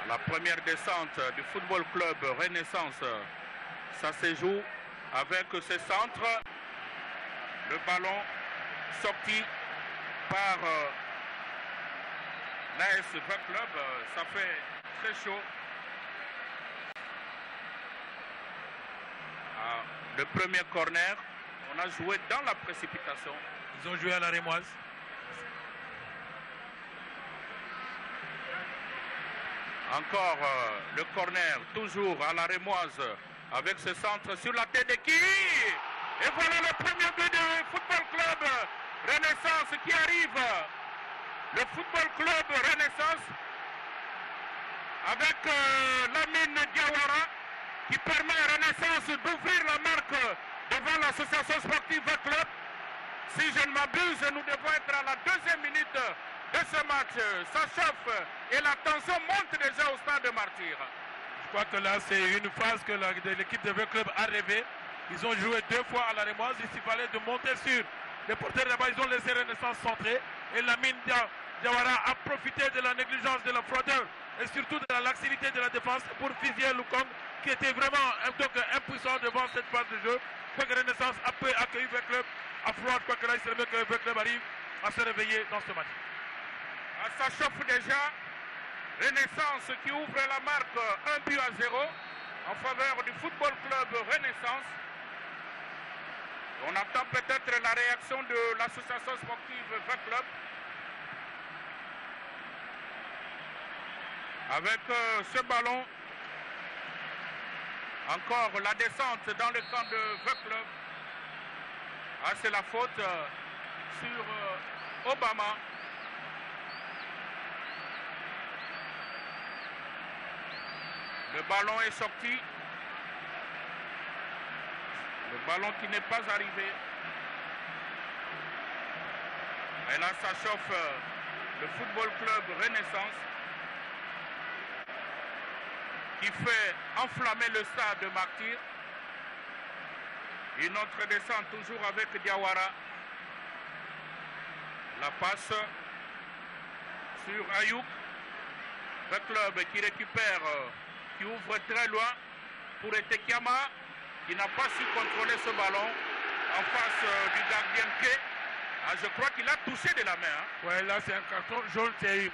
La première descente du Football Club Renaissance, ça se joue avec ce centre. Le ballon sorti par l'AS Club, ça fait très chaud. Le premier corner, on a joué dans la précipitation. Ils ont joué à la Rémoise. Encore le corner, toujours à la Rémoise, avec ce centre sur la tête de qui? Et voilà le premier but du Football Club Renaissance qui arrive. Le Football Club Renaissance avec Lamine Diawara qui permet à Renaissance d'ouvrir la marque devant l'association sportive Club. Si je ne m'abuse, nous devons être à la deuxième minute de ce match. Ça chauffe et la tension monte déjà au stade de Martyr. Je crois que là, c'est une phase que l'équipe de Club a rêvé. Ils ont joué 2 fois à la Rémoise. Il fallait de monter sur les porteurs là-bas. Ils ont laissé Renaissance centrer. Et Lamine Diawara a profité de la négligence de la froideur et surtout de la laxivité de la défense pour fusiller Lukong qui était vraiment impuissant devant cette phase de jeu. Je crois que Renaissance a pu accueillir Club à froid. Je crois que là, il serait mieux que Club arrive à se réveiller dans ce match. Ça chauffe déjà. Renaissance qui ouvre la marque 1-0 en faveur du Football Club Renaissance. On attend peut-être la réaction de l'association sportive Club. Avec ce ballon, encore la descente dans le camp de Club. Ah, c'est la faute sur Obama. Le ballon est sorti. Le ballon qui n'est pas arrivé. Et là, ça chauffe le Football Club Renaissance qui fait enflammer le stade de Martyr. Une autre descente toujours avec Diawara. La passe sur Ayouk. Le club qui récupère, qui ouvre très loin pour Etekiama, qui n'a pas su contrôler ce ballon en face du gardien K. Ah, je crois qu'il a touché de la main. Hein. Ouais, là c'est un carton jaune, c'est une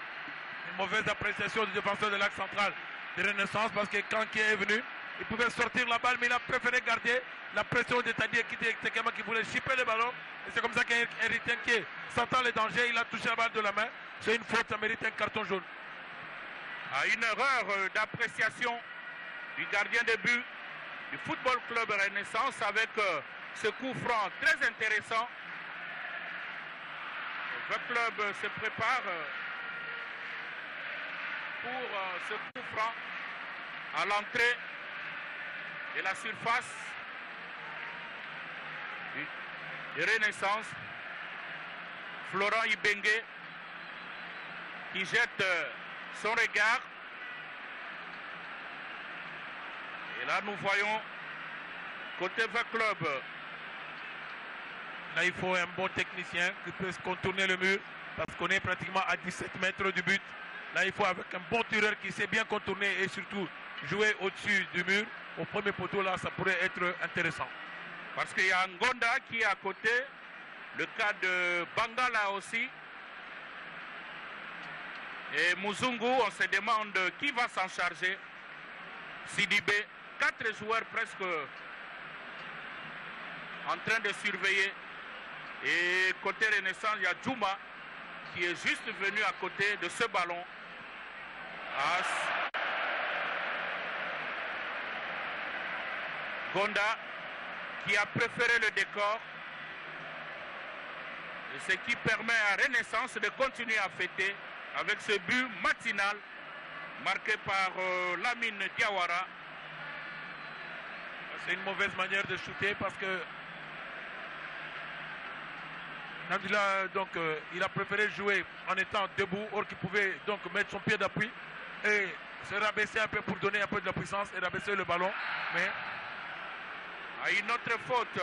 mauvaise appréciation du défenseur de l'axe central de Renaissance parce que quand K est venu, il pouvait sortir la balle, mais il a préféré garder la pression de Tadier qui voulait chipper le ballon. Et c'est comme ça qu'Henry Tenke, sentant les dangers, il a touché la balle de la main. C'est une faute, ça mérite un carton jaune. Une erreur d'appréciation du gardien de but du Football Club Renaissance avec ce coup franc très intéressant. Le club se prépare pour ce coup franc à l'entrée de la surface de Renaissance. Florent Ibengue qui jette son regard. Et là, nous voyons côté Club. Là, il faut un bon technicien qui puisse contourner le mur parce qu'on est pratiquement à 17 mètres du but. Là, il faut avec un bon tireur qui sait bien contourner et surtout jouer au-dessus du mur. Au premier poteau, là, ça pourrait être intéressant. Parce qu'il y a Ngonda qui est à côté. Le cas de Bangala aussi. Et Muzungu, on se demande qui va s'en charger. Sidibé, 4 joueurs presque en train de surveiller. Et côté Renaissance, il y a Djouma qui est juste venu à côté de ce ballon. Gonda qui a préféré le décor. Et ce qui permet à Renaissance de continuer à fêter avec ce but matinal marqué par Lamine Diawara. C'est une mauvaise manière de shooter parce que Nabila, donc, il a préféré jouer en étant debout, or qu'il pouvait donc mettre son pied d'appui et se rabaisser un peu pour donner un peu de la puissance et rabaisser le ballon. Mais une autre faute.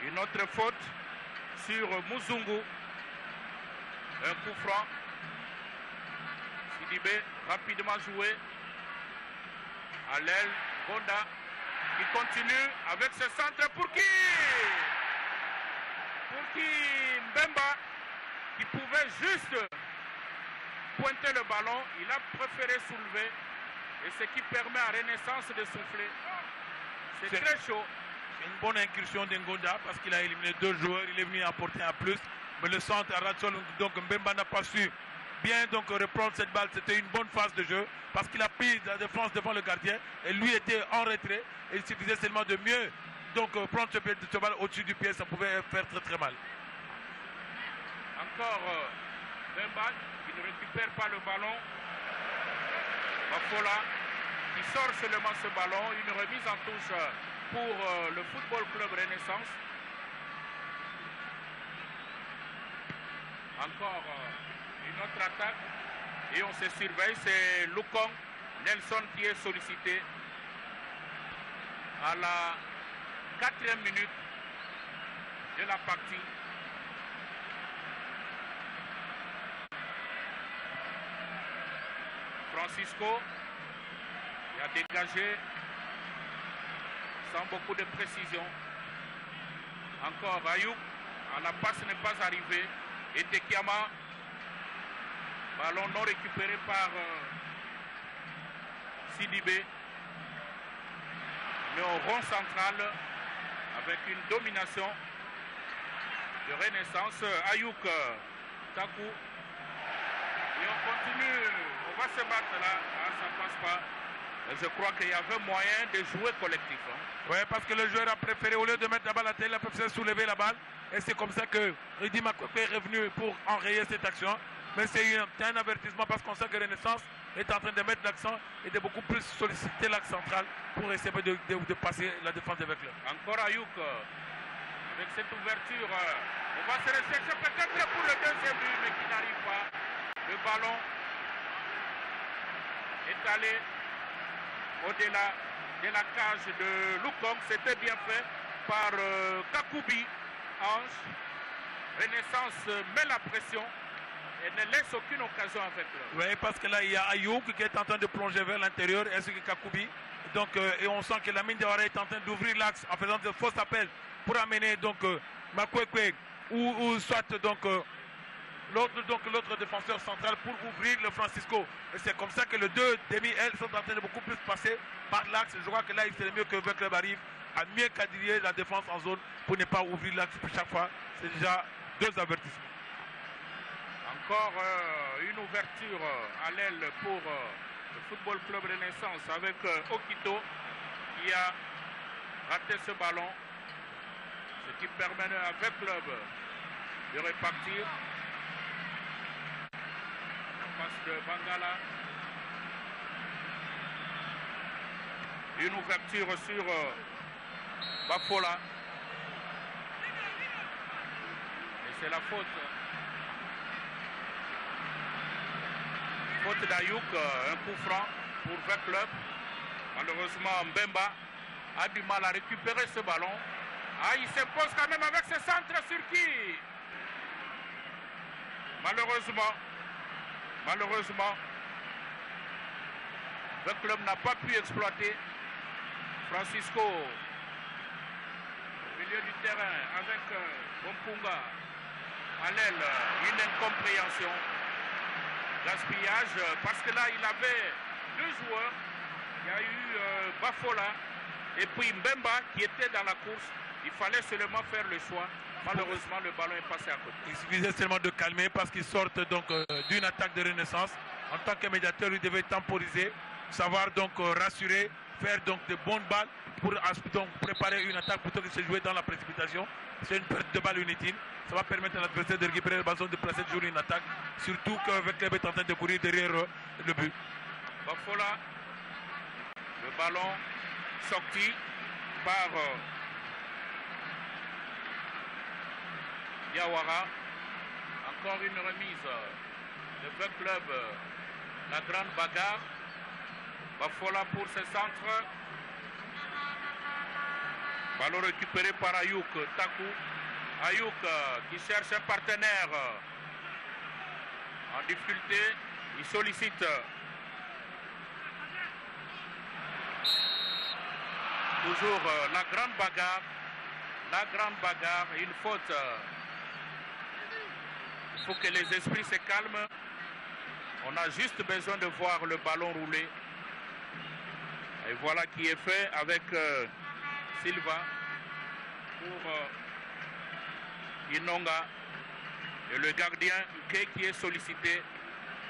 Une autre faute sur Muzungu. Un coup franc. Sidibé, rapidement joué. À l'aile, Gonda qui continue avec ce centre pour qui? Pour qui? Mbemba qui pouvait juste pointer le ballon. Il a préféré soulever. Et ce qui permet à Renaissance de souffler. C'est très chaud. C'est une bonne incursion d'Ngonda parce qu'il a éliminé 2 joueurs. Il est venu apporter un plus. Mais le centre à Ratsol, donc Mbemba n'a pas su bien donc reprendre cette balle. C'était une bonne phase de jeu parce qu'il a pris la défense devant le gardien et lui était en retrait. Et il suffisait seulement de mieux donc prendre ce balle au-dessus du pied. Ça pouvait faire très très mal. Encore Mbemba qui ne récupère pas le ballon. Bafola qui sort seulement ce ballon. Une remise en touche pour le Football Club Renaissance. Encore une autre attaque et on se surveille. C'est Lukong Nelson qui est sollicité à la 4e minute de la partie. Francisco qui a dégagé sans beaucoup de précision. Encore Ayouk, la passe n'est pas arrivée. Et Tekiama, ballon non récupéré par Sidibé. Mais au rond central, avec une domination de Renaissance. Ayouk, Takou. Et on continue, on va se battre là. Ah, ça passe pas. Je crois qu'il y avait moyen de jouer collectif. Hein. Oui, parce que le joueur a préféré, au lieu de mettre la balle à terre, il a préféré soulever la balle. Et c'est comme ça que Rudy Makwekwe est revenu pour enrayer cette action. Mais c'est un avertissement parce qu'on sait que Renaissance est en train de mettre l'accent et de beaucoup plus solliciter l'axe central pour essayer de passer la défense des clubs. Encore Ayouk, avec cette ouverture, on va se rechercher peut-être pour le 2e but, mais qui n'arrive pas. Le ballon est allé au-delà de la cage de Lukong. C'était bien fait par Kakoubi. Ange. Renaissance met la pression et ne laisse aucune occasion avec eux. Oui, parce que là, il y a Ayouk qui est en train de plonger vers l'intérieur, ainsi que Kakoubi. Donc, et on sent que Lamine Diawara est en train d'ouvrir l'axe en faisant de fausses appels pour amener donc Makwekwe ou soit donc l'autre défenseur central pour ouvrir le Francisco. Et c'est comme ça que les deux demi-ailes sont en train de beaucoup plus passer par l'axe. Je crois que là, il serait mieux que le club arrive à mieux quadriller la défense en zone pour ne pas ouvrir l'axe pour chaque fois. C'est déjà 2 avertissements. Encore une ouverture à l'aile pour le Football Club Renaissance avec Okito qui a raté ce ballon. Ce qui permet à V Club de repartir. Passe de Bangala. Une ouverture sur Bafola. Et c'est la faute. Faute d'Ayouk, un coup franc pour V Club. Malheureusement, Mbemba a du mal à récupérer ce ballon. Ah, il s'impose quand même avec ce centre sur qui? Malheureusement, le club n'a pas pu exploiter. Francisco au milieu du terrain avec Bompunga à l'aile, une incompréhension. Gaspillage parce que là il avait 2 joueurs. Il y a eu Bafola et puis Mbemba qui était dans la course. Il fallait seulement faire le choix. Malheureusement, le ballon est passé à côté. Il suffisait seulement de calmer parce qu'ils sortent donc d'une attaque de Renaissance. En tant que médiateur, il devait temporiser, savoir donc rassurer, faire donc de bonnes balles pour donc préparer une attaque plutôt que de se jouer dans la précipitation. C'est une perte de balle inutile. Ça va permettre à l'adversaire de récupérer le ballon, de placer toujours une attaque. Surtout que le club est en train de courir derrière le but. Bafola, le ballon sorti par Diawara. Encore une remise. Le V Club, la grande bagarre. Bafola pour ses centres. Ballon récupéré par Ayouk. Takou. Ayouk qui cherche un partenaire. en difficulté. Il sollicite toujours la grande bagarre. La grande bagarre, une faute. Il faut que les esprits se calment. On a juste besoin de voir le ballon rouler. Et voilà qui est fait avec Silva pour Inonga. Et le gardien Uke qui est sollicité.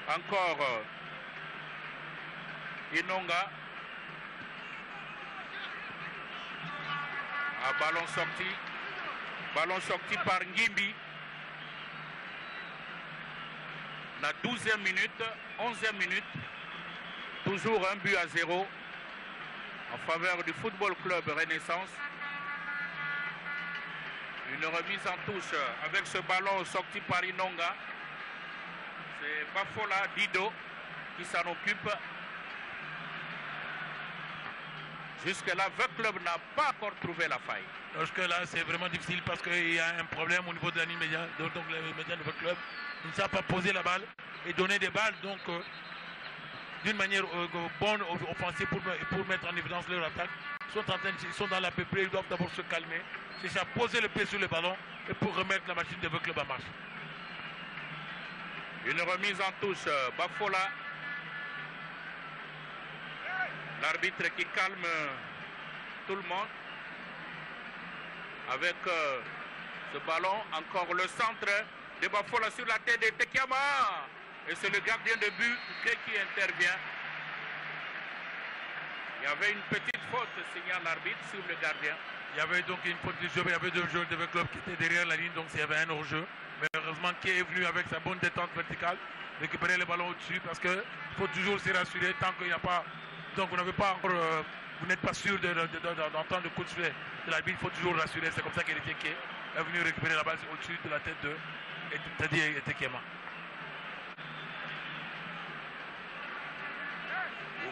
Encore Inonga. Ah, ballon sorti. Ballon sorti par Ngimbi. La 12e minute, 11e minute. Toujours 1-0 en faveur du Football Club Renaissance. Une remise en touche avec ce ballon sorti par Inonga. C'est Bafola Dido qui s'en occupe. Jusque-là, le club n'a pas encore trouvé la faille. Jusque-là, c'est vraiment difficile parce qu'il y a un problème au niveau de la ligne médiane. Donc les médias de votre club ne savent pas poser la balle et donner des balles. Donc, d'une manière bonne, offensive pour mettre en évidence leur attaque. Ils sont dans la peu près, ils doivent d'abord se calmer. C'est ça, poser le pied sur le ballon et pour remettre la machine de votre club en marche. Une remise en touche, Bafola. L'arbitre qui calme tout le monde. Avec ce ballon, encore le centre de Bafola sur la tête de Tekiama. Et c'est le gardien de but qui intervient. Il y avait une petite faute, signale l'arbitre, sur le gardien. Il y avait donc une faute de jeu, il y avait deux joueurs de votre club qui étaient derrière la ligne, donc il y avait un hors-jeu. Mais heureusement, qui est venu avec sa bonne détente verticale, récupérer le ballon au-dessus, parce qu'il faut toujours se rassurer tant qu'il n'y a pas. Donc vous n'avez pas encore, vous n'êtes pas sûr d'entendre le coup de sifflet de l'arbitre, il faut toujours rassurer. C'est comme ça qu'Héritier est venu récupérer la balle au-dessus de la tête de Tekiama.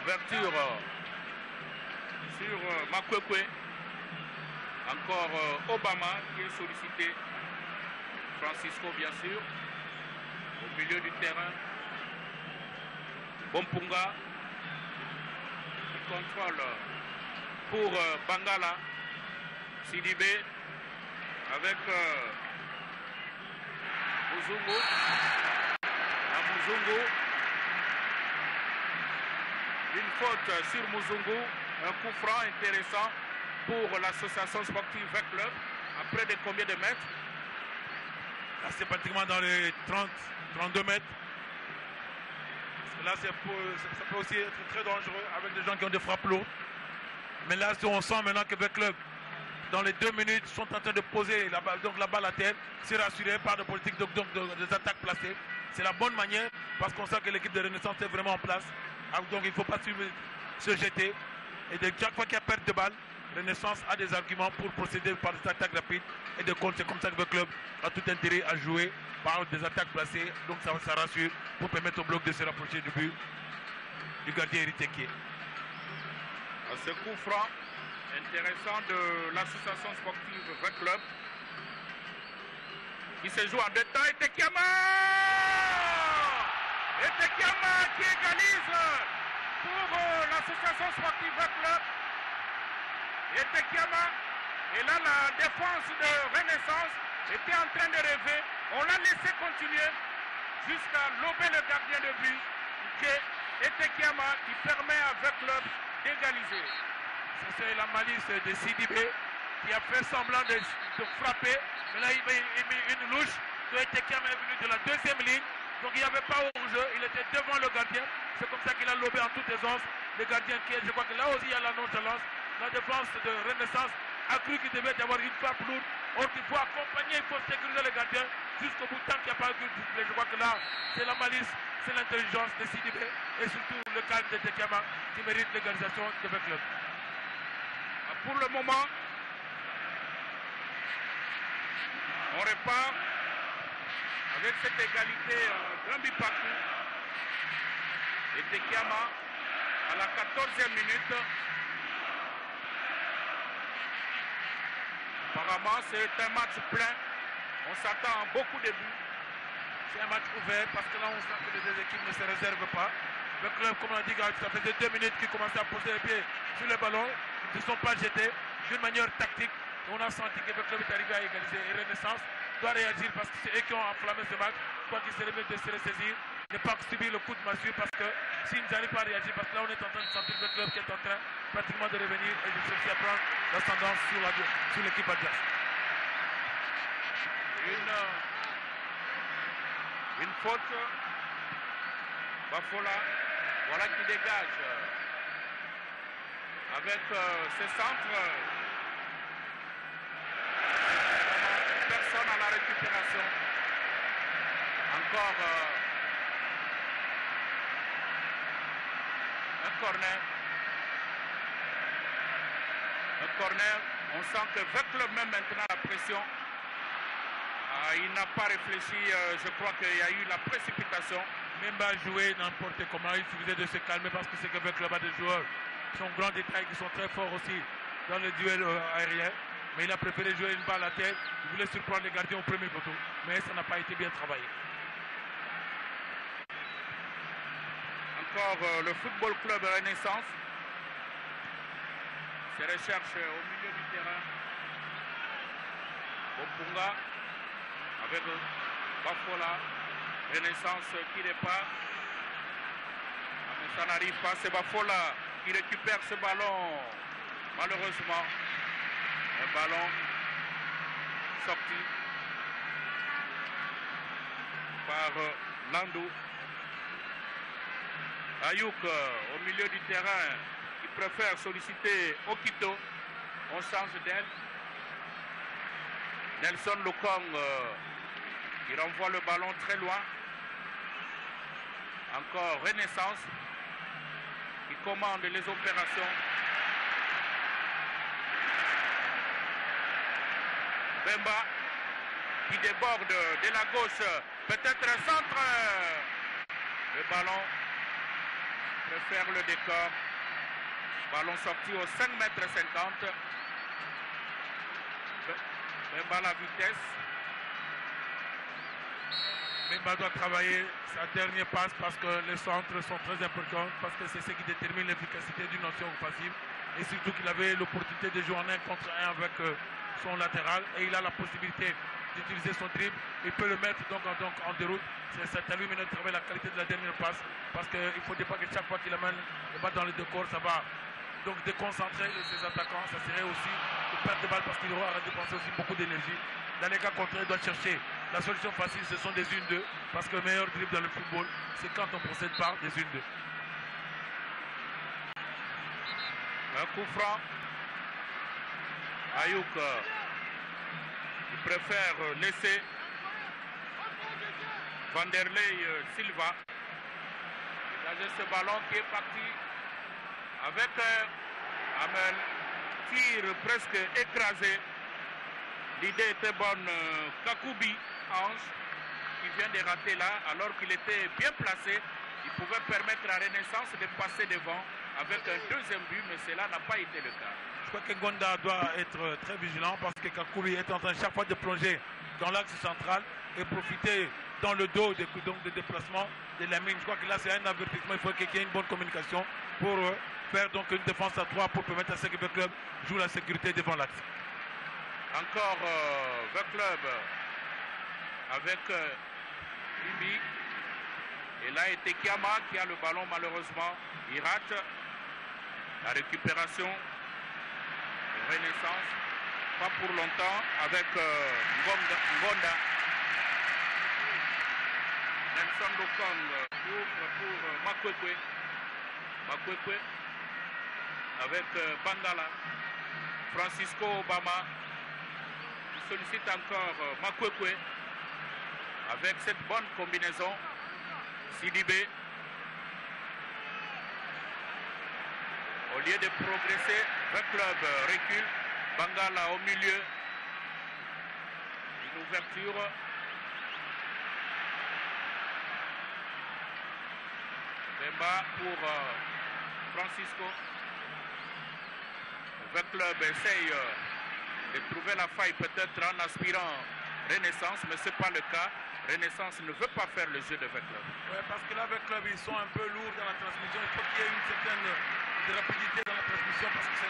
Ouverture sur Makwekwe. Encore Obama qui est sollicité. Francisco bien sûr. Au milieu du terrain. Bompunga. Qui contrôle pour Bangala. Sidibé. Avec Muzungu. Muzungu. Une faute sur Muzungu. Un coup franc intéressant pour l'association sportive Vec Club. À près de combien de mètres? Là, c'est pratiquement dans les 32 mètres. Parce que là, ça peut aussi être très dangereux avec des gens qui ont des frappes lourdes. Mais là, on sent maintenant que Vec Club, dans les 2 minutes, sont en train de poser la balle à terre, se rassurer par des politiques des attaques placées. C'est la bonne manière parce qu'on sent que l'équipe de Renaissance est vraiment en place. Donc il ne faut pas se jeter. Et chaque fois qu'il y a perte de balle, Renaissance a des arguments pour procéder par des attaques rapides et de compte. C'est comme ça que le club a tout intérêt à jouer par des attaques placées. Donc ça rassure pour permettre au bloc de se rapprocher du but du gardien Héritier. Ce coup franc intéressant de l'association sportive Vec Club qui se joue en deux temps. Et Tekiama qui égalise pour l'association sportive Vec Club. Et Tekiama, et là la défense de Renaissance était en train de rêver. On l'a laissé continuer jusqu'à lober le gardien de but. Et Tekiama qui permet à Vec Club d'égaliser. C'est la malice de Sidibé qui a fait semblant de frapper. Mais là il met une louche. Tekiama est venu de la deuxième ligne. Donc il n'y avait pas hors-jeu. Il était devant le gardien. C'est comme ça qu'il a lobé en toute aisance. Le gardien qui est, je crois que là aussi il y a la nonchalance. La défense de Renaissance a cru qu'il devait y avoir une frappe lourde. Or qu'il faut accompagner, il faut sécuriser le gardien jusqu'au bout tant qu'il n'y a pas eu de sifflet. Je crois que là, c'est la malice, c'est l'intelligence de Sidibé et surtout le calme de Tekiama qui mérite l'égalisation de Vec Club. Pour le moment, on repart avec cette égalité d'un but partout. Et Tekiama à la 14e minute. Apparemment, c'est un match plein. On s'attend à beaucoup de buts. C'est un match ouvert parce que là on sent que les deux équipes ne se réservent pas. Le club, comme on a dit, ça faisait 2 minutes qu'ils commençaient à poser les pieds sur le ballon. Ils ne se sont pas jetés d'une manière tactique. On a senti que le club est arrivé à égaliser. Et Renaissance doit réagir parce que c'est eux qui ont enflammé ce match. Je crois qu'il serait mieux de se ressaisir, ne pas subir le coup de massue parce que s'ils n'arrivent pas à réagir, parce que là on est en train de sentir le club qui est en train pratiquement de revenir et de chercher à prendre l'ascendance sur l'équipe adverse. Une faute. Bafola, voilà qui dégage. Avec ce centre. Personne à la récupération. Encore un corner. Un corner. On sent que Veclub même maintenant la pression. Il n'a pas réfléchi. Je crois qu'il y a eu la précipitation. Même pas jouer n'importe comment. Il suffisait de se calmer parce que c'est que Veclub a des joueurs qui sont grands détails, qui sont très forts aussi dans le duel aérien. Mais il a préféré jouer une balle à terre. Il voulait surprendre les gardiens au premier poteau. Mais ça n'a pas été bien travaillé. Encore le Football Club Renaissance. Se recherche au milieu du terrain. Bopunga avec Bafola. Renaissance qui répare. Mais ça n'arrive pas. C'est Bafola qui récupère ce ballon. Malheureusement. Un ballon sorti par Landou. Ayouk au milieu du terrain qui préfère solliciter Okito. On change d'aile. Nelson Lokong qui renvoie le ballon très loin. Encore Renaissance qui commande les opérations. Bemba qui déborde de la gauche, peut-être un centre. Le ballon préfère le décor. Ballon sorti au 5,50 m. Bemba la vitesse. Bemba doit travailler sa dernière passe parce que les centres sont très importants, parce que c'est ce qui détermine l'efficacité d'une action offensive. Et surtout qu'il avait l'opportunité de jouer en 1 contre 1 avec son latéral et il a la possibilité d'utiliser son dribble. Il peut le mettre donc en déroute. C'est à lui maintenant de travailler la qualité de la dernière passe parce qu'il ne faudrait pas que chaque fois qu'il amène le ball dans le décor, ça va donc déconcentrer ses attaquants. Ça serait aussi de perdre de balle parce qu'il aura à dépenser aussi beaucoup d'énergie. Dans les cas contraires, il doit chercher. La solution facile, ce sont des 1-2 parce que le meilleur dribble dans le football, c'est quand on procède par des 1-2. Un coup franc. Ayouk il préfère laisser Vanderlei Silva dégager ce ballon qui est parti avec Amel. Tir presque écrasé. L'idée était bonne. Kakoubi Ange qui vient de rater là alors qu'il était bien placé. Il pouvait permettre à Renaissance de passer devant avec un deuxième but, mais cela n'a pas été le cas. Je crois que Gonda doit être très vigilant parce que Kakoubi est en train chaque fois de plonger dans l'axe central et profiter dans le dos des déplacements de la mine. Je crois que là c'est un avertissement. Il faut qu'il y ait une bonne communication pour faire donc une défense à 3 pour permettre à ce que le club joue la sécurité devant l'axe. Encore le club avec Imi. Et là, était Kiama qui a le ballon, malheureusement. Il rate la récupération. Renaissance. Pas pour longtemps avec Ngonda. Nelson Lokong ouvre pour Makwekwe. Makwekwe avec Bangala. Francisco Obama. Il sollicite encore Makwekwe avec cette bonne combinaison. Sidibé, au lieu de progresser, le club recule. Bangala au milieu. Une ouverture. Bemba pour Francisco. Le club essaye de trouver la faille peut-être en aspirant Renaissance, mais ce n'est pas le cas. Renaissance ne veut pas faire le jeu de V-Club. Oui, parce que là, V-Club, ils sont un peu lourds dans la transmission. Il faut qu'il y ait une certaine rapidité dans la transmission parce qu'ils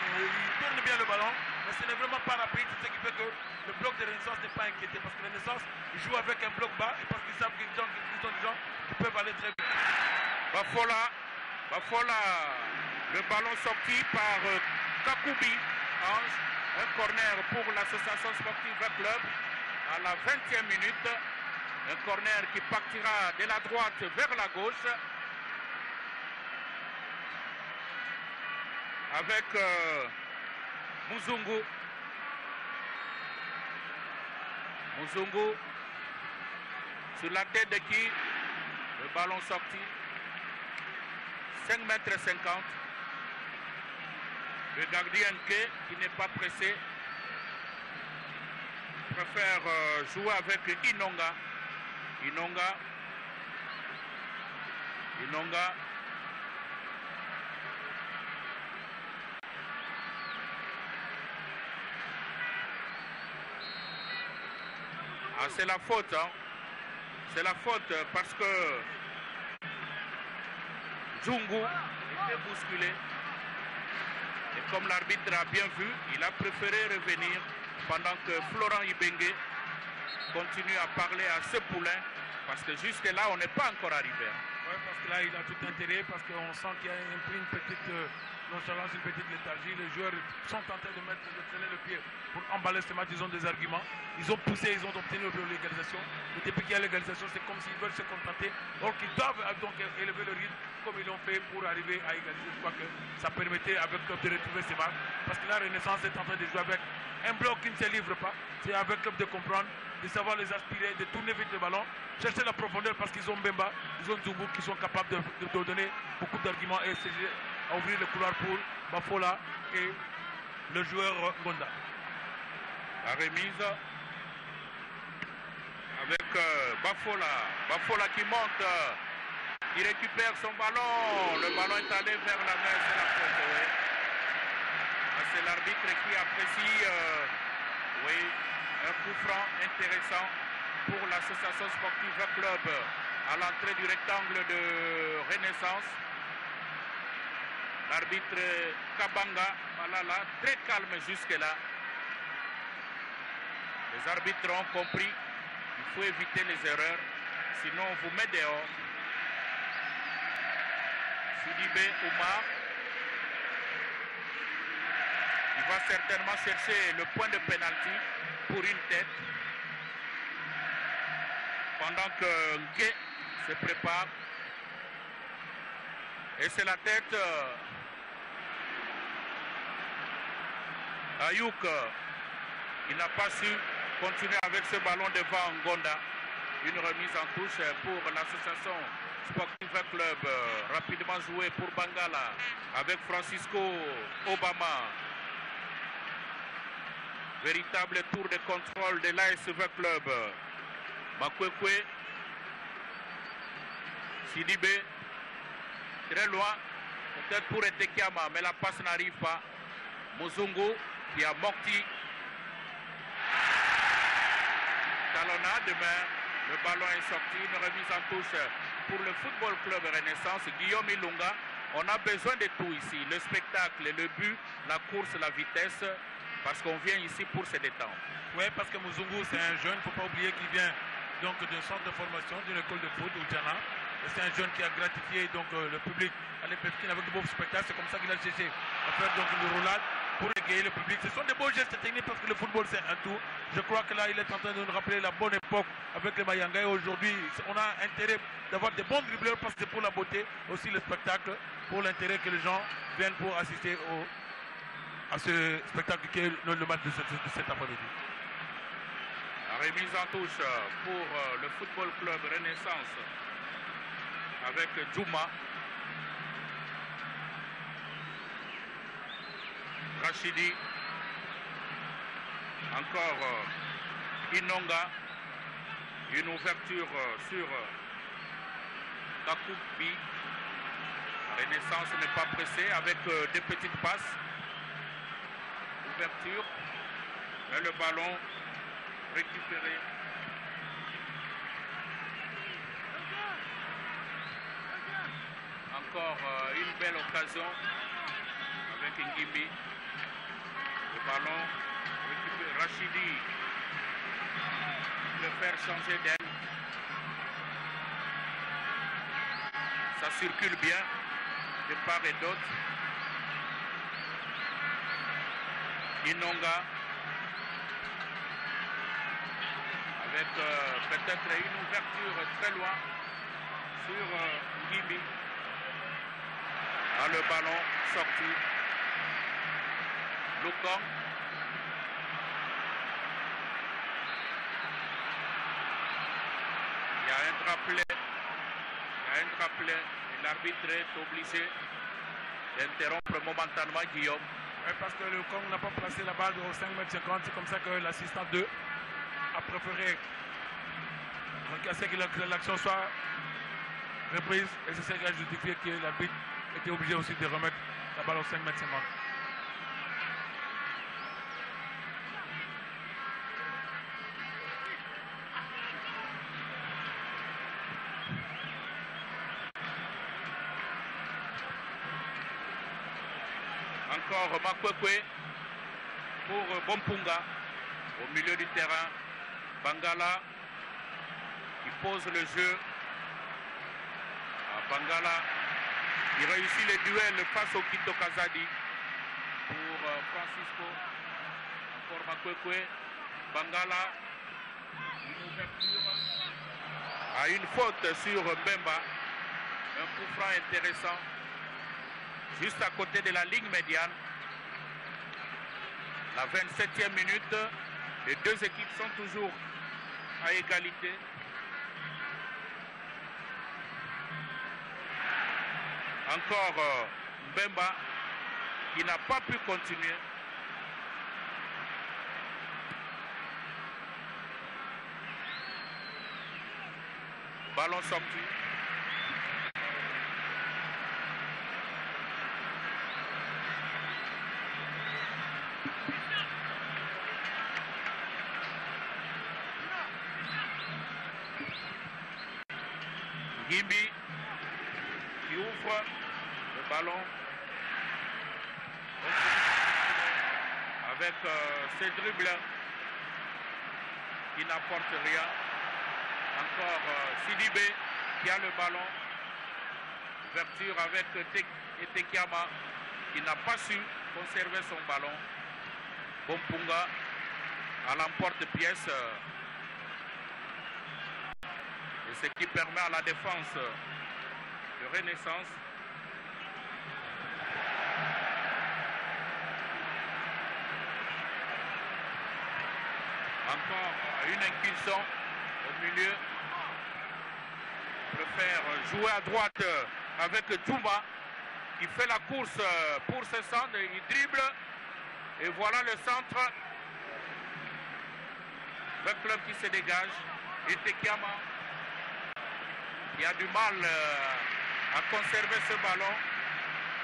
tournent bien le ballon, mais ce n'est vraiment pas rapide. C'est ce qui fait que le bloc de Renaissance n'est pas inquiété. Parce que Renaissance, ils jouent avec un bloc bas et parce qu'ils savent qu'ils sont des gens qui peuvent aller très vite. Bafola, le ballon sorti par Kakoubi, Ange, un corner pour l'association sportive V-Club à la 20e minute. Un corner qui partira de la droite vers la gauche avec Muzungu. Muzungu sur la tête de qui? Le ballon sorti. 5,50 m. Le gardien qui n'est pas pressé préfère jouer avec Inonga. Inonga. Ah, c'est la faute, hein. C'est la faute parce que Zungu était bousculé. Et comme l'arbitre a bien vu, il a préféré revenir pendant que Florent Ibengue continue à parler à ce poulain, parce que jusque-là, on n'est pas encore arrivé. Oui, parce que là, il a tout intérêt, parce qu'on sent qu'il y a une petite nonchalance, une petite léthargie. Les joueurs sont en train de traîner le pied pour emballer ce match. Ils ont des arguments. Ils ont poussé, ils ont obtenu l'égalisation. Et depuis qu'il y a l'égalisation, c'est comme s'ils veulent se contenter. Donc, ils doivent donc élever le rythme comme ils l'ont fait pour arriver à égaliser. Je crois que ça permettait avec Club de retrouver ses marques. Parce que la Renaissance est en train de jouer avec un bloc qui ne se livre pas. C'est avec Club de comprendre, de savoir les aspirer, de tourner vite le ballon, chercher la profondeur parce qu'ils ont Mbemba, ils ont Zungu qui sont capables de donner beaucoup d'arguments et essayer à ouvrir le couloir pour Bafola et le joueur Gonda. La remise avec Bafola qui monte, il récupère son ballon, le ballon est allé vers la main, c'est la faute, oui. C'est l'arbitre qui apprécie un coup franc intéressant pour l'association sportive V-Club à l'entrée du rectangle de Renaissance. L'arbitre Kabanga, Malala, très calme jusque-là. Les arbitres ont compris qu'il faut éviter les erreurs, sinon on vous met dehors. Sidibé Oumar, il va certainement chercher le point de pénalty pour une tête. Pendant que Nké se prépare. Et c'est la tête Ayouk. Il n'a pas su continuer avec ce ballon devant Ngonda. Une remise en touche pour l'association sportive club. Rapidement joué pour Bangala avec Francisco Obama. Véritable tour de contrôle de l'ASV Club. Makwekwe, Sidibé, très loin, peut-être pour Etekiama, mais la passe n'arrive pas. Muzungu qui a Mokti. Talonnade de main, le ballon est sorti, une remise en touche pour le Football Club Renaissance. Guillaume Ilunga, on a besoin de tout ici, le spectacle, le but, la course, la vitesse, parce qu'on vient ici pour se détendre. Oui, parce que Muzungu, c'est un jeune, il ne faut pas oublier qu'il vient donc d'un centre de formation, d'une école de foot, Oujana. C'est un jeune qui a gratifié donc, le public à l'Epefkin avec de beaux spectacles. C'est comme ça qu'il a cherché à faire donc une roulade pour égayer le public. Ce sont des beaux gestes techniques parce que le football c'est un tout. Je crois que là il est en train de nous rappeler la bonne époque avec les Mayanga. Et aujourd'hui on a intérêt d'avoir des bons dribbleurs parce que c'est pour la beauté, aussi le spectacle, pour l'intérêt que les gens viennent pour assister à ce spectacle qui est le match de cet après-midi. Remise en touche pour le Football Club Renaissance avec Djouma. Rachidi. Encore Inonga. Une ouverture sur Kakoubi. Renaissance n'est pas pressée avec des petites passes. Ouverture. Mais le ballon récupéré Encore une belle occasion avec Ngimbi. Le ballon récupéré. Rachidi le faire changer d'aile. Ça circule bien de part et d'autre. Inonga avec peut-être une ouverture très loin sur Ngimbi. Le ballon sorti. Lokong. Il y a un drapelet. Et l'arbitre est obligé d'interrompre momentanément Guillaume. Oui, parce que le Kong n'a pas placé la balle au 5,50 m. C'est comme ça que l'assistant 2 a préféré que l'action soit reprise. Et c'est ça qui a justifié que l'arbitre était obligé aussi de remettre la balle au 5,50 m. Encore Makwekwe pour Bompunga au milieu du terrain. Bangala qui pose le jeu. Bangala qui réussit les duels face au Kinto Kazadi pour Francisco. Encore Makwekwe. Bangala, une ouverture à une faute sur Mbemba. Un coup franc intéressant. Juste à côté de la ligne médiane. La 27e minute. Les deux équipes sont toujours à égalité. Encore Mbemba qui n'a pas pu continuer. Ballon sorti. Ngimbi qui ouvre le ballon avec ses dribbles qui n'apportent rien. Encore Sidibé qui a le ballon. Ouverture avec Etekiama qui n'a pas su conserver son ballon. Bompunga à l'emporte-pièce. Et ce qui permet à la défense de Renaissance encore une incursion au milieu. Préfère jouer à droite avec Djouma qui fait la course pour ce centre. Il dribble et voilà le centre. Le club qui se dégage. Et Tekiama qui a du mal à conserver ce ballon.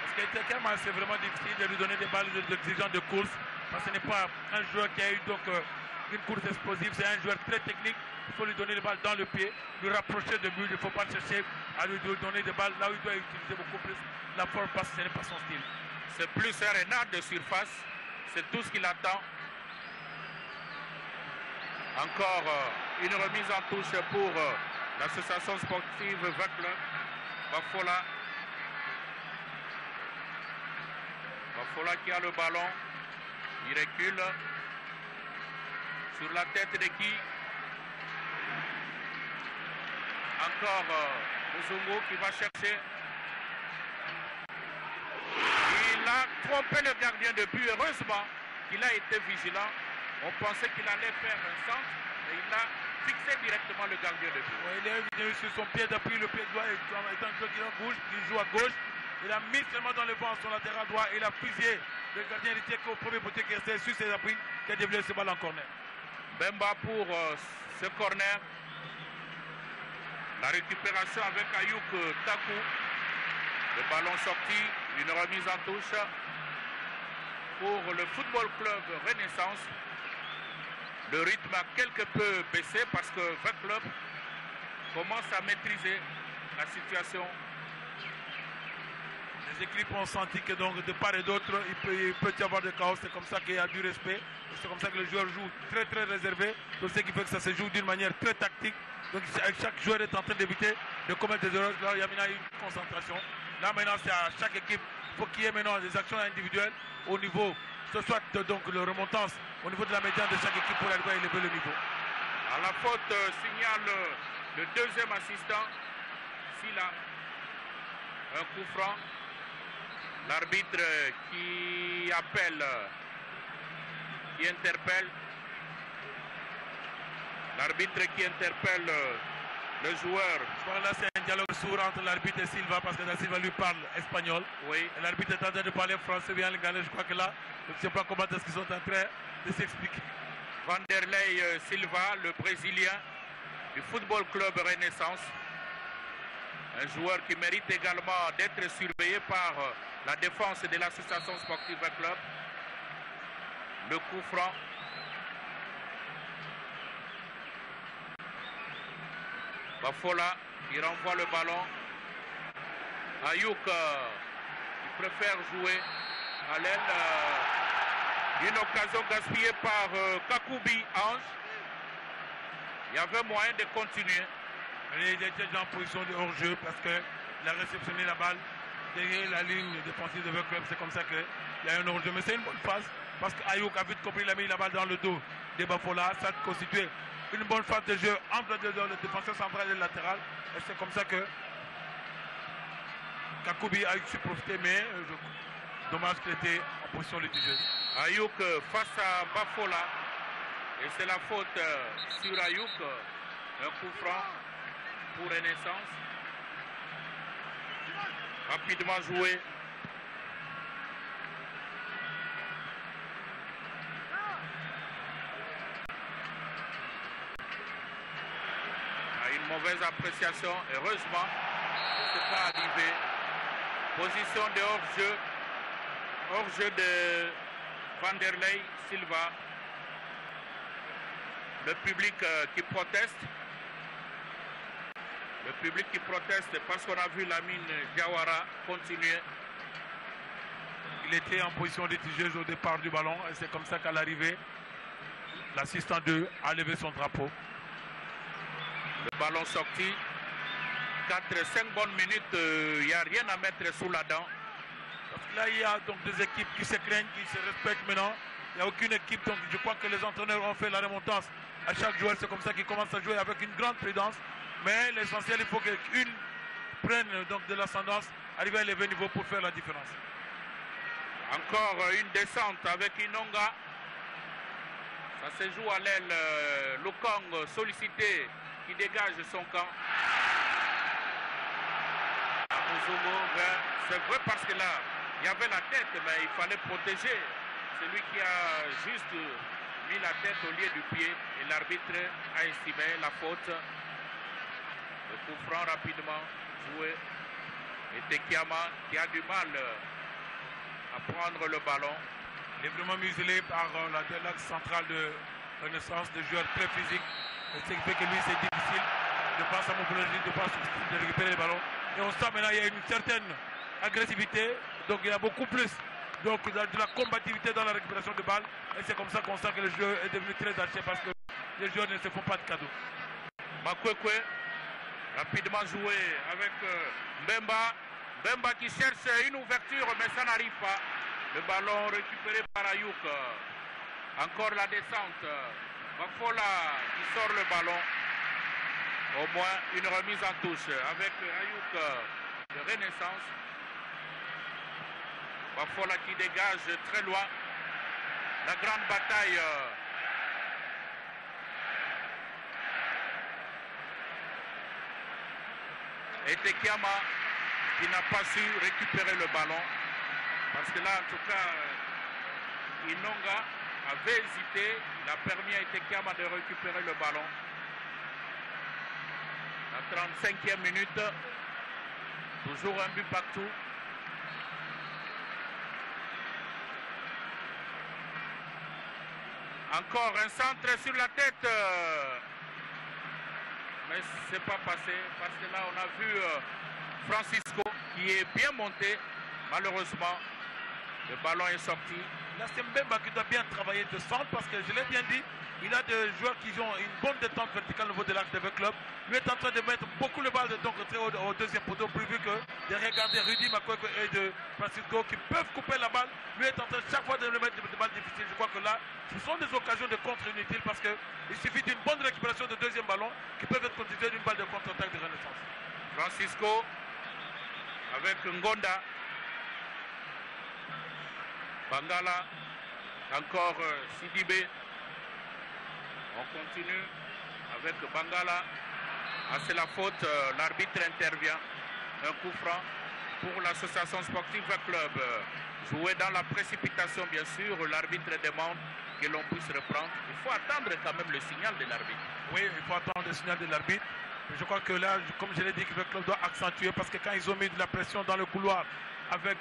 Parce que Tekiama, c'est vraiment difficile de lui donner des balles d'exigence de course. Parce que ce n'est pas un joueur qui a eu donc une course explosive. C'est un joueur très technique. Il faut lui donner les balles dans le pied, lui rapprocher de but. Il ne faut pas chercher à lui donner des balles là où il doit utiliser beaucoup plus la force parce que ce n'est pas son style. C'est plus un renard de surface. C'est tout ce qu'il attend. Encore une remise en touche pour l'association sportive Vaclin. Bafola. Bafola qui a le ballon. Il recule. Sur la tête de qui? Encore Muzungu qui va chercher. Il a trompé le gardien de but. Heureusement qu'il a été vigilant. On pensait qu'il allait faire un centre, mais il a fixé directement le gardien de but. Ouais, il est venu sur son pied d'appui, le pied droit étant un joueur qui joue à gauche. Il a mis seulement dans le vent son latéral droit et il a fusillé le gardien de au premier poteau qui restait sur ses appuis, qui a dévié ce ballon en corner. Bemba pour ce corner. La récupération avec Ayouk Takou. Le ballon sorti, une remise en touche pour le football club Renaissance. Le rythme a quelque peu baissé parce que le club commence à maîtriser la situation. Les équipes ont senti que donc de part et d'autre, il peut y avoir des chaos. C'est comme ça qu'il y a du respect. C'est comme ça que les joueurs jouent très très réservés. Donc ce qui fait que ça se joue d'une manière très tactique. Donc chaque joueur est en train d'éviter de commettre des erreurs. Là, il y a maintenant une concentration. Là maintenant, c'est à chaque équipe. Il faut qu'il y ait maintenant des actions individuelles au niveau, ce soit donc le remontance au niveau de la médiane de chaque équipe pour arriver à élever le niveau. À la faute signale le deuxième assistant, Silla. Un coup franc. L'arbitre qui appelle, qui interpelle. L'arbitre qui interpelle le joueur. Là, c'est un dialogue sourd entre l'arbitre et Silva parce que Da Silva lui parle espagnol. Oui. L'arbitre est en train de parler français, bien le galais. Je crois que là, je ne sais pas comment est-ce qu'ils sont en train de s'expliquer. Vanderlei Silva, le Brésilien du Football Club Renaissance. Un joueur qui mérite également d'être surveillé par la défense de l'association sportive club. Le coup franc. Bafola qui renvoie le ballon. Ayouk qui préfère jouer à l'aile. Une occasion gaspillée par Kakoubi Ange. Il y avait moyen de continuer. Il était en position de hors-jeu parce qu'il a réceptionné la balle derrière la ligne défensive de votre club. C'est comme ça qu'il y a un hors-jeu. Mais c'est une bonne phase parce qu'Ayouk a vite compris, il a mis la balle dans le dos de Bafola. Ça a constitué une bonne phase de jeu entre le défenseur central et le latéral. Et c'est comme ça que Kakoubi a su profiter, mais dommage qu'il était en position litigieuse. Ayouk face à Bafola. Et c'est la faute sur Ayouk. Un coup franc pour Renaissance. Rapidement joué. Une mauvaise appréciation. Heureusement, ce n'est pas arrivé. Position de hors-jeu. Hors-jeu de Vanderlei Silva. Le public qui proteste. Le public qui proteste parce qu'on a vu Lamine Diawara continuer. Il était en position litigieuse au départ du ballon et c'est comme ça qu'à l'arrivée, l'assistant 2 a levé son drapeau. Le ballon sorti. 4-5 bonnes minutes, il n'y a rien à mettre sous la dent. Parce que là, il y a donc des équipes qui se craignent, qui se respectent maintenant. Il n'y a aucune équipe, donc je crois que les entraîneurs ont fait la remontance à chaque joueur. C'est comme ça qu'ils commencent à jouer avec une grande prudence. Mais l'essentiel, il faut qu'une prenne donc de l'ascendance, arriver à élever le niveau pour faire la différence. Encore une descente avec Inonga. Ça se joue à l'aile. Lokong sollicité qui dégage son camp. C'est vrai parce que là, il y avait la tête, mais il fallait protéger. Celui qui a juste mis la tête au lieu du pied et l'arbitre a estimé la faute. Le coup franc rapidement joué. Et Tekiama qui a du mal à prendre le ballon. Il est vraiment muselé par l'axe central de Renaissance, des joueurs très physiques. Ce qui fait que lui, c'est difficile de par sa morphologie, de par son style de récupérer les ballons. Et on sent maintenant qu'il y a une certaine agressivité. Donc il y a beaucoup plus donc, de la combativité dans la récupération de balles. Et c'est comme ça qu'on sent que le jeu est devenu très haché parce que les joueurs ne se font pas de cadeaux. Makwekwe, rapidement joué avec Mbemba. Mbemba qui cherche une ouverture, mais ça n'arrive pas. Le ballon récupéré par Ayouk. Encore la descente. Bafola qui sort le ballon. Au moins une remise en touche avec Ayouk de Renaissance. Bafola qui dégage très loin. La grande bataille. Et Tekiama qui n'a pas su récupérer le ballon. Parce que là, en tout cas, Inonga avait hésité. Il a permis à Tekiama de récupérer le ballon. La 35e minute. Toujours un but partout. Encore un centre sur la tête. Mais c'est pas passé parce que là on a vu Francisco qui est bien monté Malheureusement, le ballon est sorti. Là, c'est Mbemba qui doit bien travailler de centre parce que je l'ai bien dit, il a des joueurs qui ont une bonne détente verticale au niveau de l'axe de club. Lui est en train de mettre beaucoup le bal de donc au deuxième poteau, prévu que de regarder Rudy Makweko et de Francisco qui peuvent couper la balle. Lui est en train chaque fois de le mettre des balles difficiles. Je crois que là, ce sont des occasions de contre inutiles parce qu'il suffit d'une bonne récupération de deuxième ballon qui peuvent être constituées d'une balle de contre-attaque de Renaissance. Francisco avec Ngonda. Bangala, encore Sidibé. On continue avec Bangala. Ah, c'est la faute, l'arbitre intervient. Un coup franc pour l'association sportive club. Joué dans la précipitation, bien sûr. L'arbitre demande que l'on puisse reprendre. Il faut attendre quand même le signal de l'arbitre. Oui, il faut attendre le signal de l'arbitre. Je crois que là, comme je l'ai dit, le club doit accentuer parce que quand ils ont mis de la pression dans le couloir avec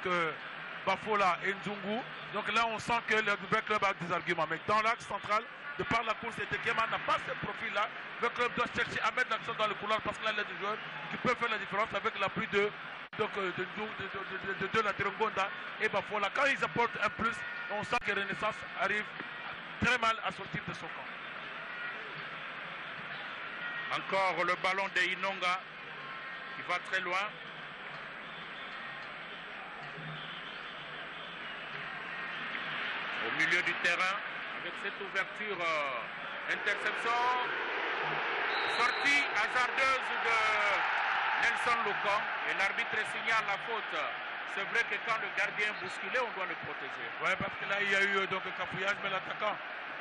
Bafola et Nzungu, donc là on sent que le club a des arguments. Mais dans l'axe central, de par la course, Tekema n'a pas ce profil-là. Le club doit chercher à mettre l'accent dans le couloir parce que là il y a des joueurs qui peuvent faire la différence avec l'appui de Ngonda et Bafola. Quand ils apportent un plus, on sent que Renaissance arrive très mal à sortir de son camp. Encore le ballon de Inonga qui va très loin. Au milieu du terrain, avec cette ouverture, interception, sortie hasardeuse de Nelson Lukan et l'arbitre signale la faute. C'est vrai que quand le gardien est bousculé, on doit le protéger. Oui, parce que là il y a eu donc cafouillage, mais l'attaquant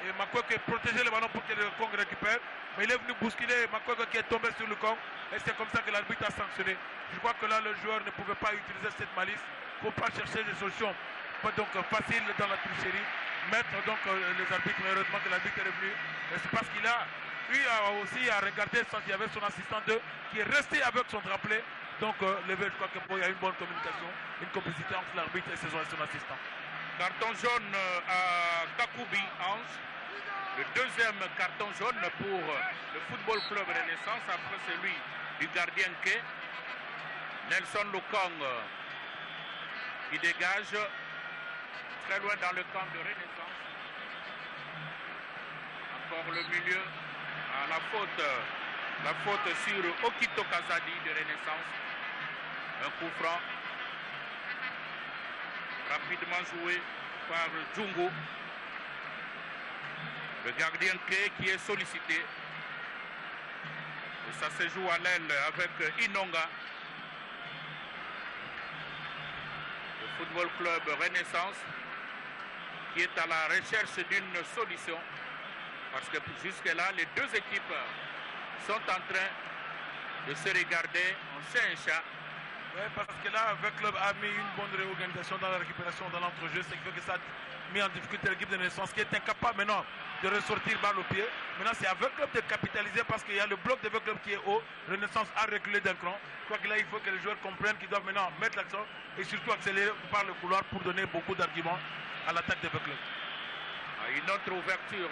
et Makweko protégeait le ballon pour que le Kong récupère. Mais il est venu bousculer Makweko qui est tombé sur le Kong. Et c'est comme ça que l'arbitre a sanctionné. Je crois que là, le joueur ne pouvait pas utiliser cette malice pour ne pas chercher des solutions donc faciles dans la tricherie. Mettre donc les arbitres, mais heureusement que l'arbitre est revenu. C'est parce qu'il a eu aussi à regarder sans qu'il y avait son assistant 2 qui est resté avec son drapelet. Donc je crois qu'il y a une bonne communication, une complicité entre l'arbitre et son assistant. Carton jaune à Kakoubi Ange. Le deuxième carton jaune pour le Football Club Renaissance après celui du gardien K. Nelson Lukang qui dégage très loin dans le camp de Renaissance. Encore le milieu à la faute sur Okito Kazadi de Renaissance. Un coup franc rapidement joué par Djungo. Le gardien qui est sollicité. Et ça se joue à l'aile avec Inonga. Le Football Club Renaissance qui est à la recherche d'une solution. Parce que jusque-là, les deux équipes sont en train de se regarder en chien et chat. Oui, parce que là, le club a mis une bonne réorganisation dans la récupération, dans l'entrejeu, ce qui fait que ça a mis en difficulté l'équipe de Renaissance qui est incapable maintenant de ressortir balle au pied. Maintenant, c'est avec club de capitaliser parce qu'il y a le bloc de club qui est haut. Renaissance a reculé d'un cran. Je crois que là, il faut que les joueurs comprennent qu'ils doivent maintenant mettre l'accent et surtout accélérer par le couloir pour donner beaucoup d'arguments à l'attaque de club. Une autre ouverture.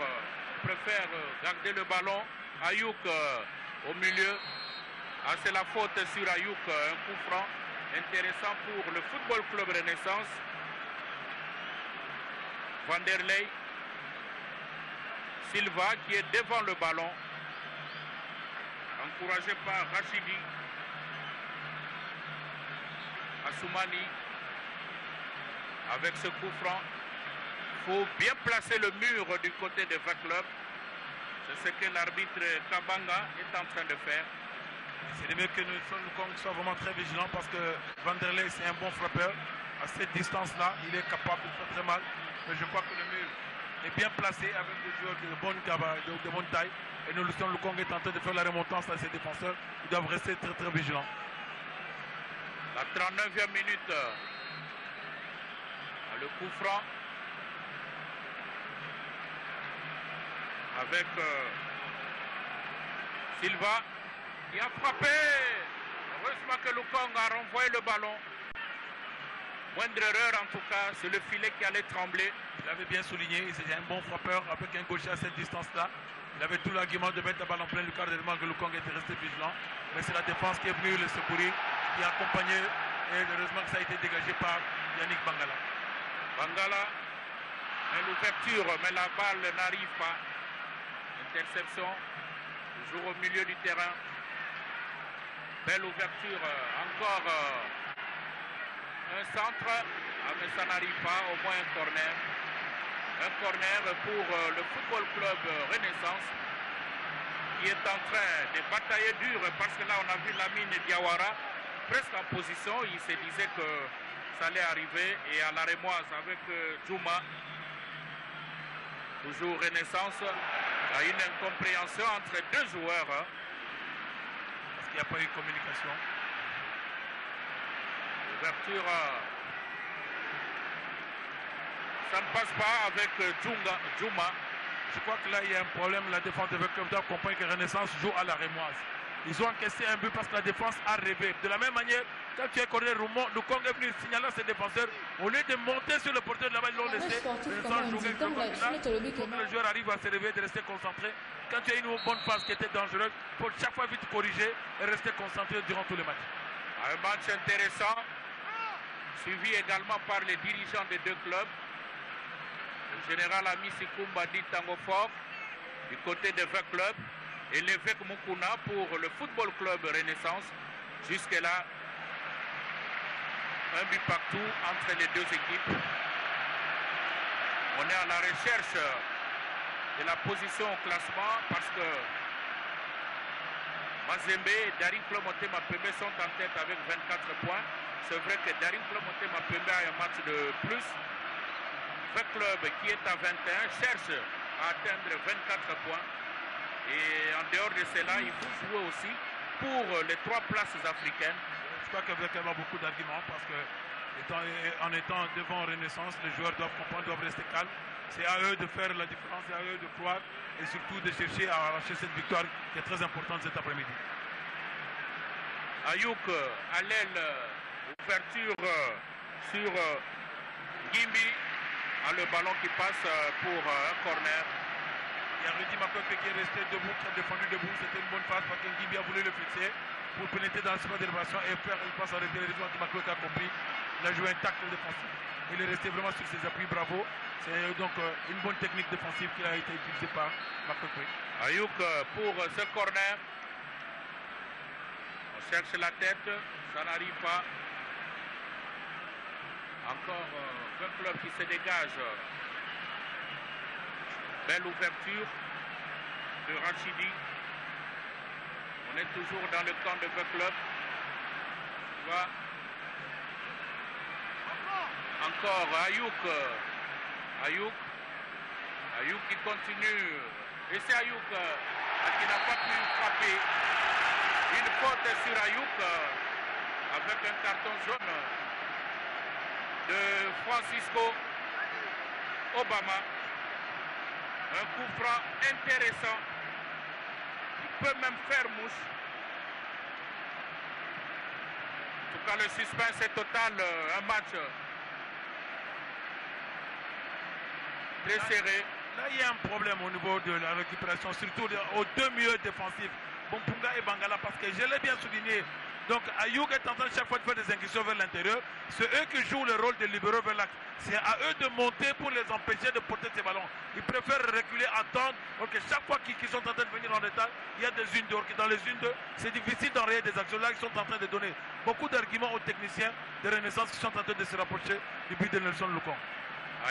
Préfère garder le ballon. Ayouk au milieu. Ah, c'est la faute sur Ayouk, un coup franc intéressant pour le Football Club Renaissance. Vanderlei, Silva qui est devant le ballon, encouragé par Rachidi. Assoumani avec ce coup franc. Il faut bien placer le mur du côté de club. C'est ce que l'arbitre Kabanga est en train de faire. C'est mieux que Nelson Lukang soit vraiment très vigilant parce que Vanderlei c'est un bon frappeur. À cette distance-là, il est capable de faire très mal. Mais je crois que le mur est bien placé avec des joueurs de bonne taille. Et Nelson Lukang est en train de faire la remontance à ses défenseurs. Ils doivent rester très très vigilants. La 39e minute. Le coup franc. Avec Silva. Il a frappé. Heureusement que Lukang a renvoyé le ballon. Moindre erreur en tout cas, c'est le filet qui allait trembler. Il avait bien souligné, c'était un bon frappeur avec un gaucher à cette distance-là. Il avait tout l'argument de mettre la balle en plein lucard, tellement que Lukang était resté vigilant. Mais c'est la défense qui est venue le secourir, qui a accompagné Et heureusement que ça a été dégagé par Yannick Bangala. Bangala, mais l'ouverture, mais la balle n'arrive pas. Interception, toujours au milieu du terrain. Belle ouverture, encore un centre, mais ça n'arrive pas, au moins un corner. Un corner pour le Football Club Renaissance qui est en train de batailler dur parce que là on a vu Lamine Diawara presque en position. Il se disait que ça allait arriver et à la rémoise avec Djouma. Toujours Renaissance. Il y a une incompréhension entre deux joueurs. Parce qu'il n'y a pas eu de communication. Ouverture. Ça ne passe pas avec Djouma. Je crois que là, il y a un problème. La défense de Club doit comprendre que Renaissance joue à la rémoise. Ils ont encaissé un but parce que la défense a rêvé. De la même manière, quand tu es corner, le Congo est venu signaler à ses défenseurs. Au lieu de monter sur le porteur de là-bas, ils l'ont laissé. Le joueur arrive à se réveiller, de rester concentré. Quand tu as une bonne phase qui était dangereuse, il faut chaque fois vite corriger et rester concentré durant tous les matchs. Un match intéressant, suivi également par les dirigeants des deux clubs. Le général Ami Sikumba dit Tango Fort du côté des 20 clubs et l'évêque Mukuna pour le Football Club Renaissance. Jusque-là, un but partout entre les deux équipes. On est à la recherche de la position au classement parce que Mazembe et Daring Club Motema Pembe sont en tête avec 24 points. C'est vrai que Daring Club Motema Pembe a un match de plus. Le club qui est à 21 cherche à atteindre 24 points. Et en dehors de cela, il faut jouer aussi pour les 3 places africaines. Je crois qu'il y a beaucoup d'arguments parce que en étant devant Renaissance, les joueurs doivent comprendre, doivent rester calmes. C'est à eux de faire la différence, c'est à eux de croire et surtout de chercher à arracher cette victoire qui est très importante cet après-midi. Ayouk à l'aile, ouverture sur Gimbi. Le ballon qui passe pour un corner. Il y a Rudy Makope qui est resté debout, qui a défendu debout. C'était une bonne passe parce que Gimbi a voulu le fixer pour pénétrer dans le espace d'élévation et faire une passe arrêtée. Le résultat de Makope a compris. Il a joué un tacle défensif. Il est resté vraiment sur ses appuis. Bravo. C'est donc une bonne technique défensive qui a été utilisée par Makope. Ayouk pour ce corner. On cherche la tête. Ça n'arrive pas. Encore un club qui se dégage. Belle ouverture de Rachidi. On est toujours dans le camp de V Club. Encore Ayouk. Ayouk qui continue. Et c'est Ayouk qui n'a pas pu frapper. Une faute sur Ayouk avec un carton jaune de Francisco Obama. Un coup franc intéressant. Il peut même faire mouche. En tout cas, le suspense est total. Un match très serré. Là, il y a un problème au niveau de la récupération, surtout aux deux milieux défensifs, Bompunga et Bangala, parce que je l'ai bien souligné. Donc Ayouk est en train chaque fois de faire des incursions vers l'intérieur. C'est eux qui jouent le rôle de libéraux vers l'axe. C'est à eux de monter pour les empêcher de porter ces ballons. Ils préfèrent reculer, attendre. Donc chaque fois qu'ils sont en train de venir en détail, il y a des unes d'or. Dans les unes d'eux, c'est difficile d'enrayer des actions. Là, ils sont en train de donner beaucoup d'arguments aux techniciens de Renaissance qui sont en train de se rapprocher du but de Nelson Lucon.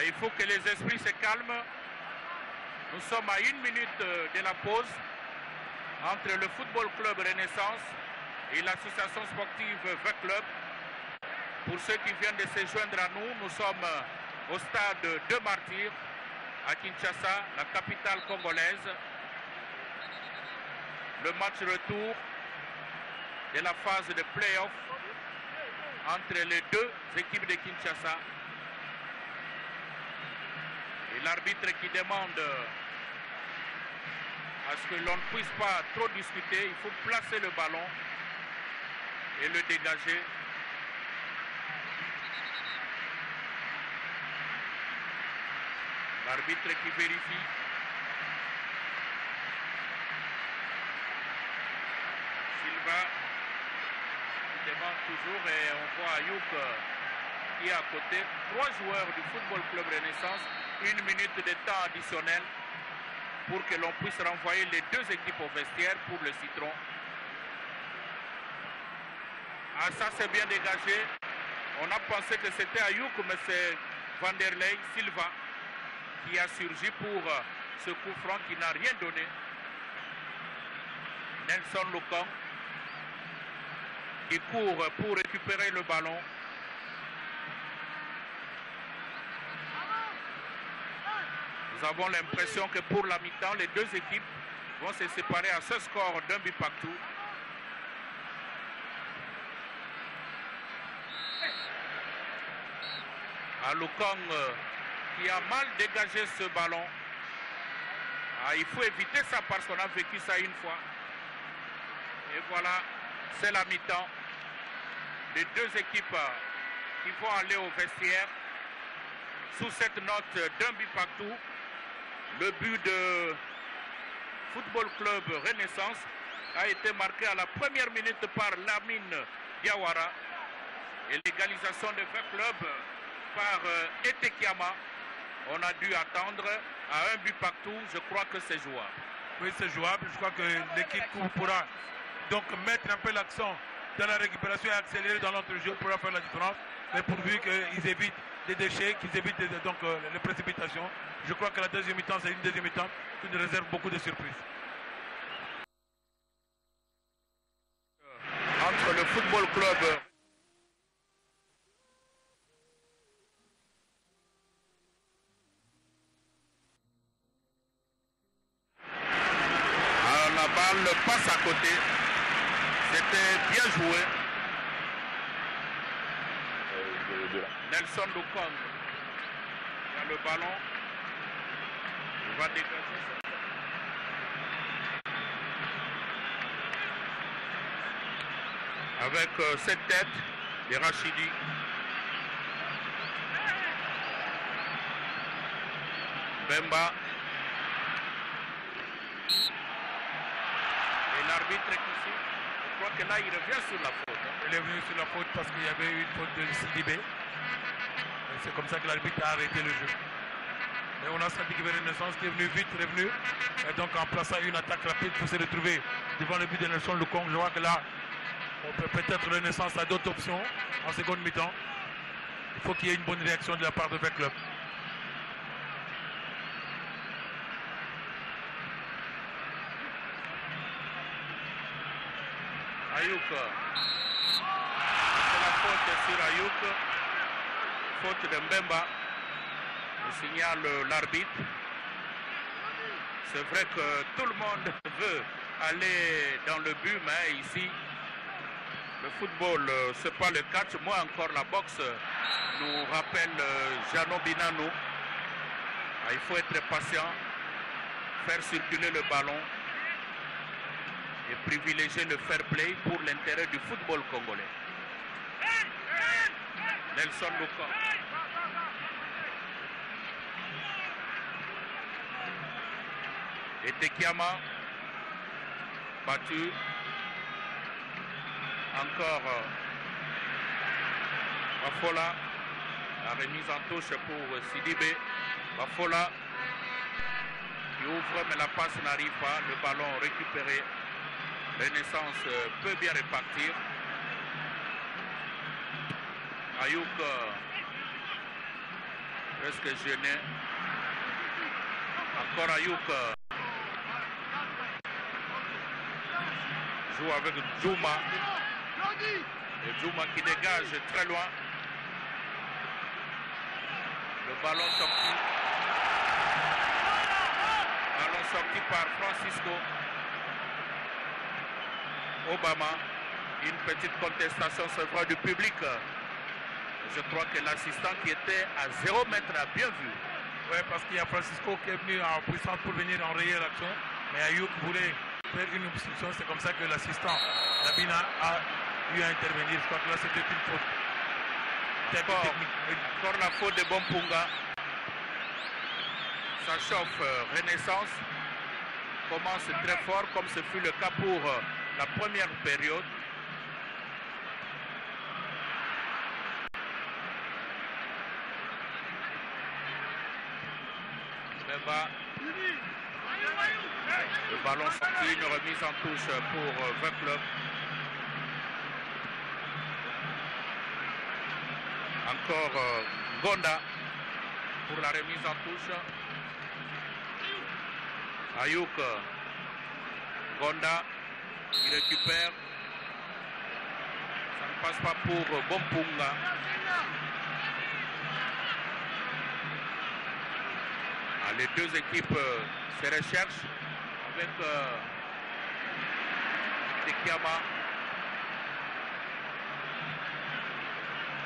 Il faut que les esprits se calment. Nous sommes à 1 minute de la pause entre le Football Club Renaissance et l'association sportive V Club. Pour ceux qui viennent de se joindre à nous, nous sommes au stade de Martyrs à Kinshasa, la capitale congolaise. Le match retour de la phase de play-off entre les deux équipes de Kinshasa. Et l'arbitre qui demande à ce que l'on ne puisse pas trop discuter, il faut placer le ballon et le dégager. L'arbitre qui vérifie. Silva qui demande toujours et on voit Ayouk qui est à côté. 3 joueurs du Football Club Renaissance, 1 minute de temps additionnel pour que l'on puisse renvoyer les 2 équipes au vestiaire pour le citron. Ah, ça c'est bien dégagé. On a pensé que c'était Ayouk, mais c'est Vanderlei Silva qui a surgi pour ce coup franc qui n'a rien donné. Nelson Lukong qui court pour récupérer le ballon. Nous avons l'impression que pour la mi-temps, les 2 équipes vont se séparer à ce score d'1 but partout. À Lukong qui a mal dégagé ce ballon. Ah, il faut éviter ça parce qu'on a vécu ça une fois. Et voilà, c'est la mi-temps. Les 2 équipes qui vont aller au vestiaire sous cette note d'1 but partout. Le but de Football Club Renaissance a été marqué à la première minute par Lamine Diawara. Et l'égalisation de V Club par Etekiama. On a dû attendre à 1 but partout. Je crois que c'est jouable. Oui, c'est jouable. Je crois que l'équipe pourra donc mettre un peu l'accent dans la récupération et accélérer dans l'entrejeu pour faire la différence. Mais pourvu qu'ils évitent des déchets, qu'ils évitent les précipitations. Je crois que la deuxième mi-temps, c'est une deuxième mi-temps qui nous réserve beaucoup de surprises. Entre le Football Club la balle passe à côté. C'était bien joué. Nelson Lukong. Il y a le ballon. Il va dégager. Avec cette tête de Rachidi. Bemba. Et l'arbitre est ici. Je crois que là, il revient sur la faute. Il est venu sur la faute parce qu'il y avait eu une faute de Sidibé. C'est comme ça que l'arbitre a arrêté le jeu. Et on a senti qu'il y avait Renaissance qui est venu vite, revenu. Et donc en plaçant une attaque rapide pour se retrouver devant le but de Nelson Lukong. Je vois que là, on peut peut-être Renaissance à d'autres options en seconde mi-temps. Il faut qu'il y ait une bonne réaction de la part de V Club. Ayouk. C'est la faute sur Ayouk. Faute de Mbemba. On signale l'arbitre. C'est vrai que tout le monde veut aller dans le but, mais ici, le football, c'est pas le catch. Moi encore, la boxe nous rappelle Jano Binano. Il faut être patient, faire circuler le ballon et privilégier le fair play pour l'intérêt du football congolais. Nelson Lukong. Etekiama battu. Encore Bafola. La remise en touche pour Sidibé. Bafola qui ouvre mais la passe n'arrive pas. Le ballon récupéré. Renaissance peut bien répartir. Ayouk presque gêné. Encore Ayouk joue avec Djouma. Et Djouma qui dégage très loin. Le ballon sorti. Ballon sorti par Francisco Obama. Une petite contestation, c'est vrai, du public. Je crois que l'assistant qui était à 0 mètre a bien vu. Oui, parce qu'il y a Francisco qui est venu en puissance pour venir enrayer l'action. Mais Ayouk voulait faire une obstruction. C'est comme ça que l'assistant Labina a eu à intervenir. Je crois que là, c'était une faute. Encore la faute de Bompunga. Ça chauffe. Renaissance commence très fort, comme ce fut le cas pour la première période. bas. Le ballon sorti, une remise en touche pour 20 clubs. Encore Gonda pour la remise en touche. Ayouk, Gonda qui récupère. Ça ne passe pas pour Bompunga. Les deux équipes se recherchent avec Tekiama.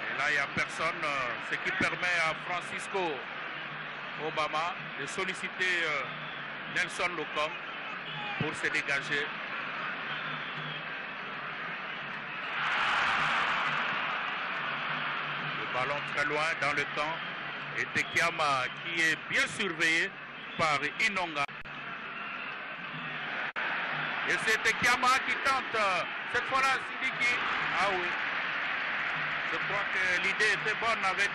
Et là, il n'y a personne, ce qui permet à Francisco Obama de solliciter Nelson Locom pour se dégager. Le ballon très loin dans le camp. Et Tekiama qui est bien surveillé par Inonga. Et c'est Tekiama qui tente cette fois-là Sidiki. Ah oui. Je crois que l'idée était bonne avec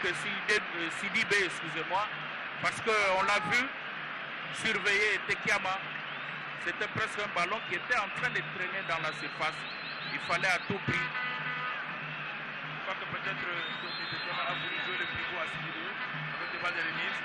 Sidibé, excusez-moi. Parce qu'on l'a vu surveiller Tekiama. C'était presque un ballon qui était en train de traîner dans la surface. Il fallait à tout prix. Je crois que peut-être Tekiama a voulu jouer le pivot à Sidibé. De remise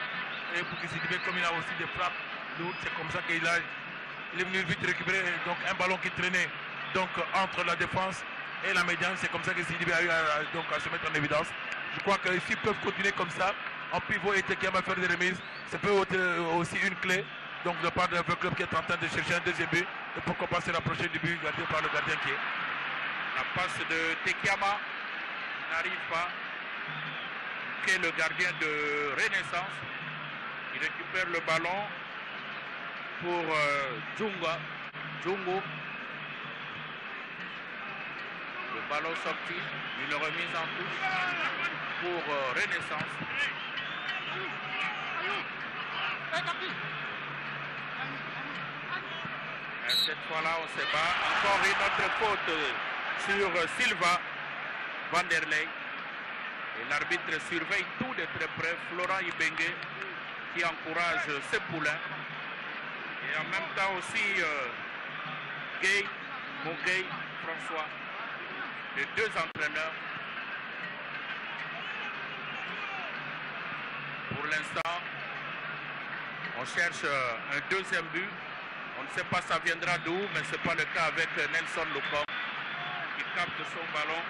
et pour que Sidibé, comme il a aussi des frappes lourdes, c'est comme ça qu'il est venu vite récupérer donc un ballon qui traînait donc entre la défense et la médiane. C'est comme ça que Sidibé a eu à se mettre en évidence. Je crois que s'ils peuvent continuer comme ça en pivot et Tekiama faire des remises, ça peut être aussi une clé donc de part d'un club qui est en train de chercher un deuxième but et pourquoi pas se rapprocher du but gardé par le gardien qui est. La passe de Tekiama n'arrive pas. Qui est le gardien de Renaissance. Il récupère le ballon pour Djungo. Le ballon sorti, une remise en touche pour Renaissance. Et cette fois-là, on se bat. Encore une autre faute sur Silva Vanderlei. Et l'arbitre surveille tout de très près, Florent Ibengue, qui encourage ses poulains. Et en même temps aussi Gay, Mogay, François, les deux entraîneurs. Pour l'instant, on cherche un deuxième but. On ne sait pas ça viendra d'où, mais ce n'est pas le cas avec Nelson Locom, qui capte son ballon.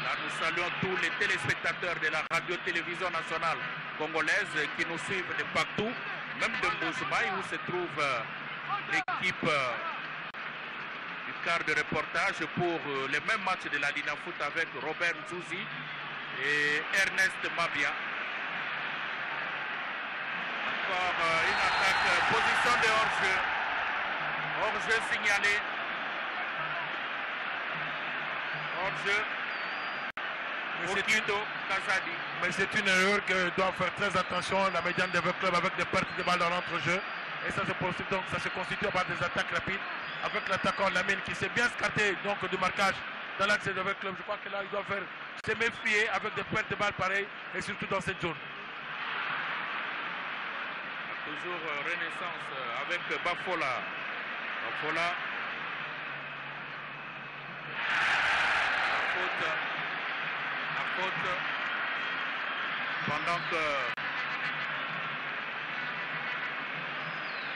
Là, nous saluons tous les téléspectateurs de la radio-télévision nationale congolaise qui nous suivent de partout, même de Mbujimayi où se trouve l'équipe du quart de reportage pour les mêmes matchs de la Dina Foot avec Robert Zouzi et Ernest Mabia. Encore une attaque, position de hors-jeu. Hors-jeu signalé. Hors-jeu. Mais c'est une erreur que doit faire très attention la médiane des clubs avec des pertes de balles dans l'entrejeu. Et ça se poursuit, donc ça se constitue par des attaques rapides avec l'attaquant Lamine qui s'est bien scarté donc du marquage dans l'axe des clubs. Je crois que là il doit faire se méfier avec des pertes de balles pareilles et surtout dans cette zone. Toujours Renaissance avec Bafola. Bafola. La faute. Pendant que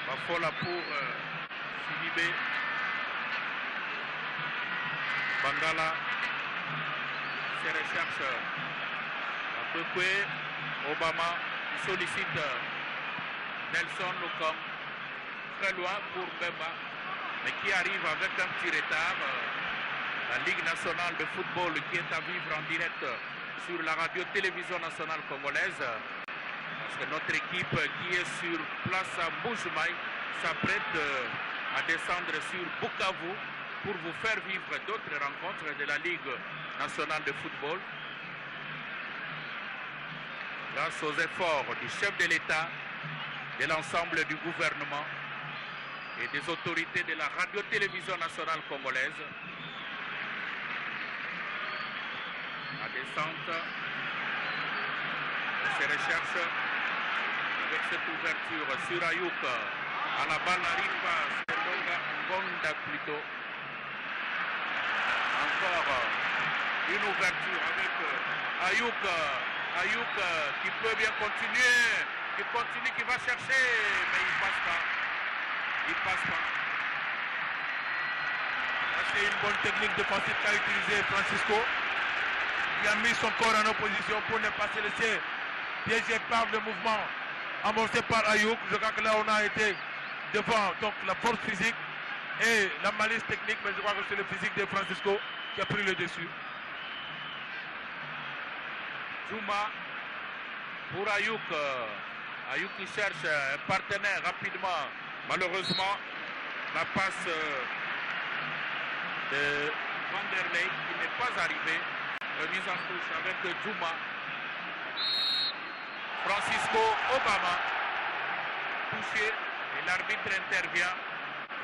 Bafola pour Sidibé. Bangala se recherche Kwekwe. Obama qui sollicite Nelson Locom, très loin pour Mbemba, mais qui arrive avec un petit retard. La Ligue nationale de football qui est à vivre en direct sur la radio-télévision nationale congolaise. Parce que notre équipe qui est sur place à Mbujimayi s'apprête à descendre sur Bukavu pour vous faire vivre d'autres rencontres de la Ligue nationale de football. Grâce aux efforts du chef de l'État, de l'ensemble du gouvernement et des autorités de la radio-télévision nationale congolaise. La descente se recherche avec cette ouverture sur Ayouk. À la balle n'arrive pas, c'est Ngonda plutôt. Encore une ouverture avec Ayouk. Ayouk qui peut bien continuer, qui va chercher, mais il passe pas. Il passe pas. C'est une bonne technique défensive qu'a utilisé Francisco, qui a mis son corps en opposition pour ne pas se laisser piéger par le mouvement amorcé par Ayouk. Je crois que là on a été devant donc la force physique et la malice technique, mais je crois que c'est le physique de Francisco qui a pris le dessus. Djouma pour Ayouk. Ayouk qui cherche un partenaire rapidement. Malheureusement, la passe de Vanderlei qui n'est pas arrivée. Remise en touche avec Djouma. Francisco Obama touché et l'arbitre intervient.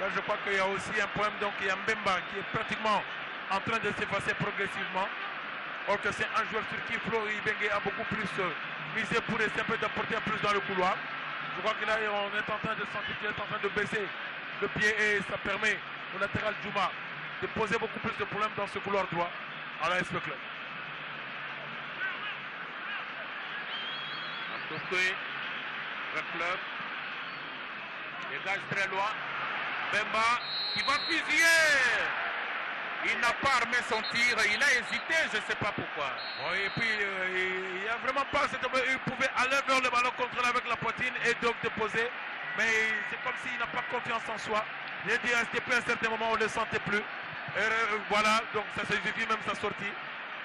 Là je crois qu'il y a aussi un problème, donc il y a Mbemba qui est pratiquement en train de s'effacer progressivement. Or que c'est un joueur sur qui Flo Ibenge a beaucoup plus misé pour essayer d'apporter un plus dans le couloir. Je crois que là on est en train de sentir qu'il est en train de baisser le pied et ça permet au latéral Djouma de poser beaucoup plus de problèmes dans ce couloir droit à la SP Club. Tokwe, le club, dégage très loin. Bemba qui va fusiller. Il n'a pas armé son tir, il a hésité, je ne sais pas pourquoi. Oui, et puis il n'y a vraiment pas cette... Il pouvait aller vers le ballon, contrôler avec la poitrine et donc déposer. Mais c'est comme s'il n'a pas confiance en soi. Il a dit depuis un certain moment, on ne le sentait plus. Et voilà, donc ça se justifie même sa sortie.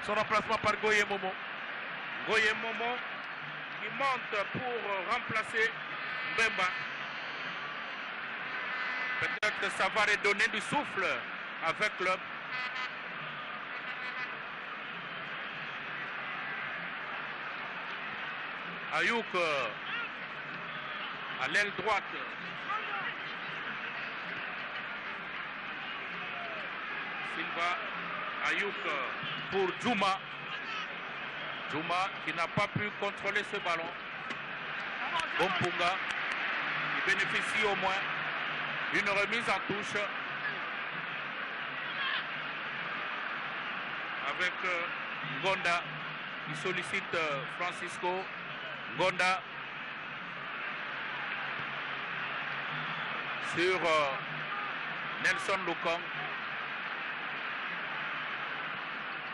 Son remplacement par Goye Momo. Goye Momo qui monte pour remplacer Bemba. Peut-être que ça va redonner du souffle avec le club. Ayouk à l'aile droite. Silva, Ayouk pour Djouma. Djouma qui n'a pas pu contrôler ce ballon. Bompunga qui bénéficie au moins d'une remise en touche avec Ngonda qui sollicite Francisco. Ngonda sur Nelson Lukong.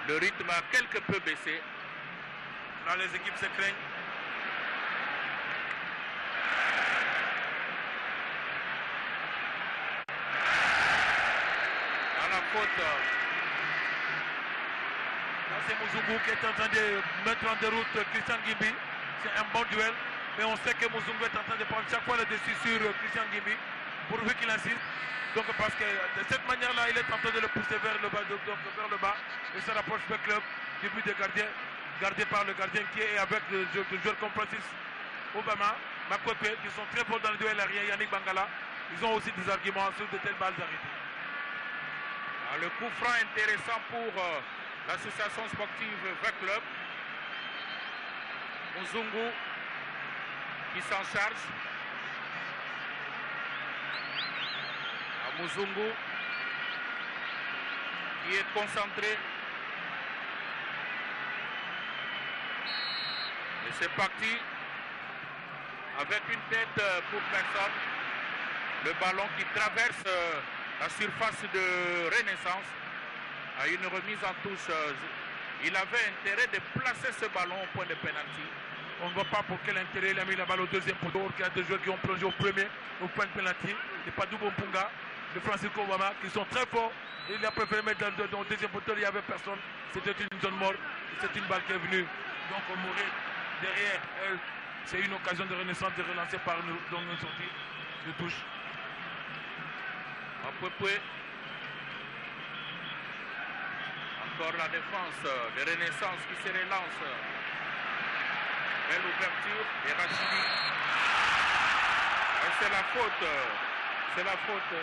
Le rythme a quelque peu baissé. Là, les équipes se craignent. À la faute. Là, c'est Muzungu qui est en train de mettre en déroute Christian Gimbi. C'est un bon duel. Mais on sait que Muzungu est en train de prendre chaque fois le dessus sur Christian Gimbi. Pourvu qu'il insiste. Donc parce que de cette manière-là, il est en train de le pousser vers le bas, vers le bas. Et ça rapproche le club du but de gardien, gardé par le gardien qui est avec le joueur comme Francis Obama, Makwekwe, qui sont très forts dans le duel aérien, Yannick Bangala. Ils ont aussi des arguments sur de telles balles arrêtées. Le coup franc intéressant pour l'association sportive V Club. Muzungu qui s'en charge. Muzungu qui est concentré. Et c'est parti avec une tête pour personne. Le ballon qui traverse la surface de Renaissance à une remise en touche. Il avait intérêt de placer ce ballon au point de pénalty. On ne voit pas pour quel intérêt il a mis la balle au deuxième poteau. Il y a deux joueurs qui ont plongé au premier au point de pénalty. Et pas Bompunga, de Francisco Obama, qui sont très forts. Il a préféré mettre dans le deuxième poteau, il n'y avait personne. C'était une zone morte. C'est une balle qui est venue. Donc on mourait derrière elle. C'est une occasion de Renaissance de relancer par nous dans une sortie de touche. Encore la défense de Renaissance qui se relance. Belle ouverture et Rachidi. C'est la faute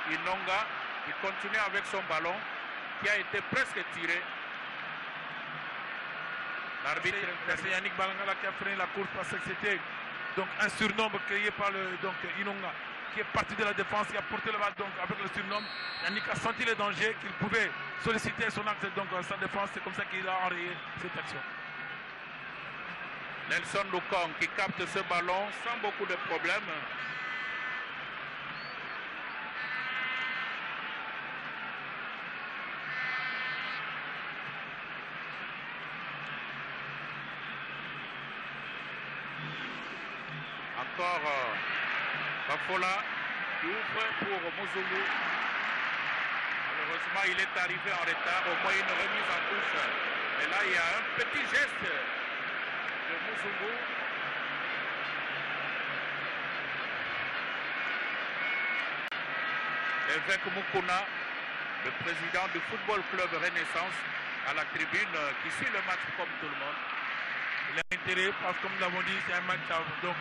Inonga qui continue avec son ballon qui a été presque tiré. L'arbitre c'est Yannick Balangala qui a freiné la course parce que c'était donc un surnombre créé par Inonga, qui est parti de la défense, qui a porté le balle donc avec le surnombre. Yannick a senti le danger, qu'il pouvait solliciter son axe donc sa défense. C'est comme ça qu'il a enrayé cette action. Nelson Lukong qui capte ce ballon sans beaucoup de problèmes. Encore Bafola qui ouvre pour Muzungu. Malheureusement, il est arrivé en retard, au moins une remise en touche. Et là, il y a un petit geste de Muzungu. Évêque Mukuna, le président du Football Club Renaissance, à la tribune, qui suit le match comme tout le monde. Il a intérêt parce que comme nous l'avons dit, c'est un match donc,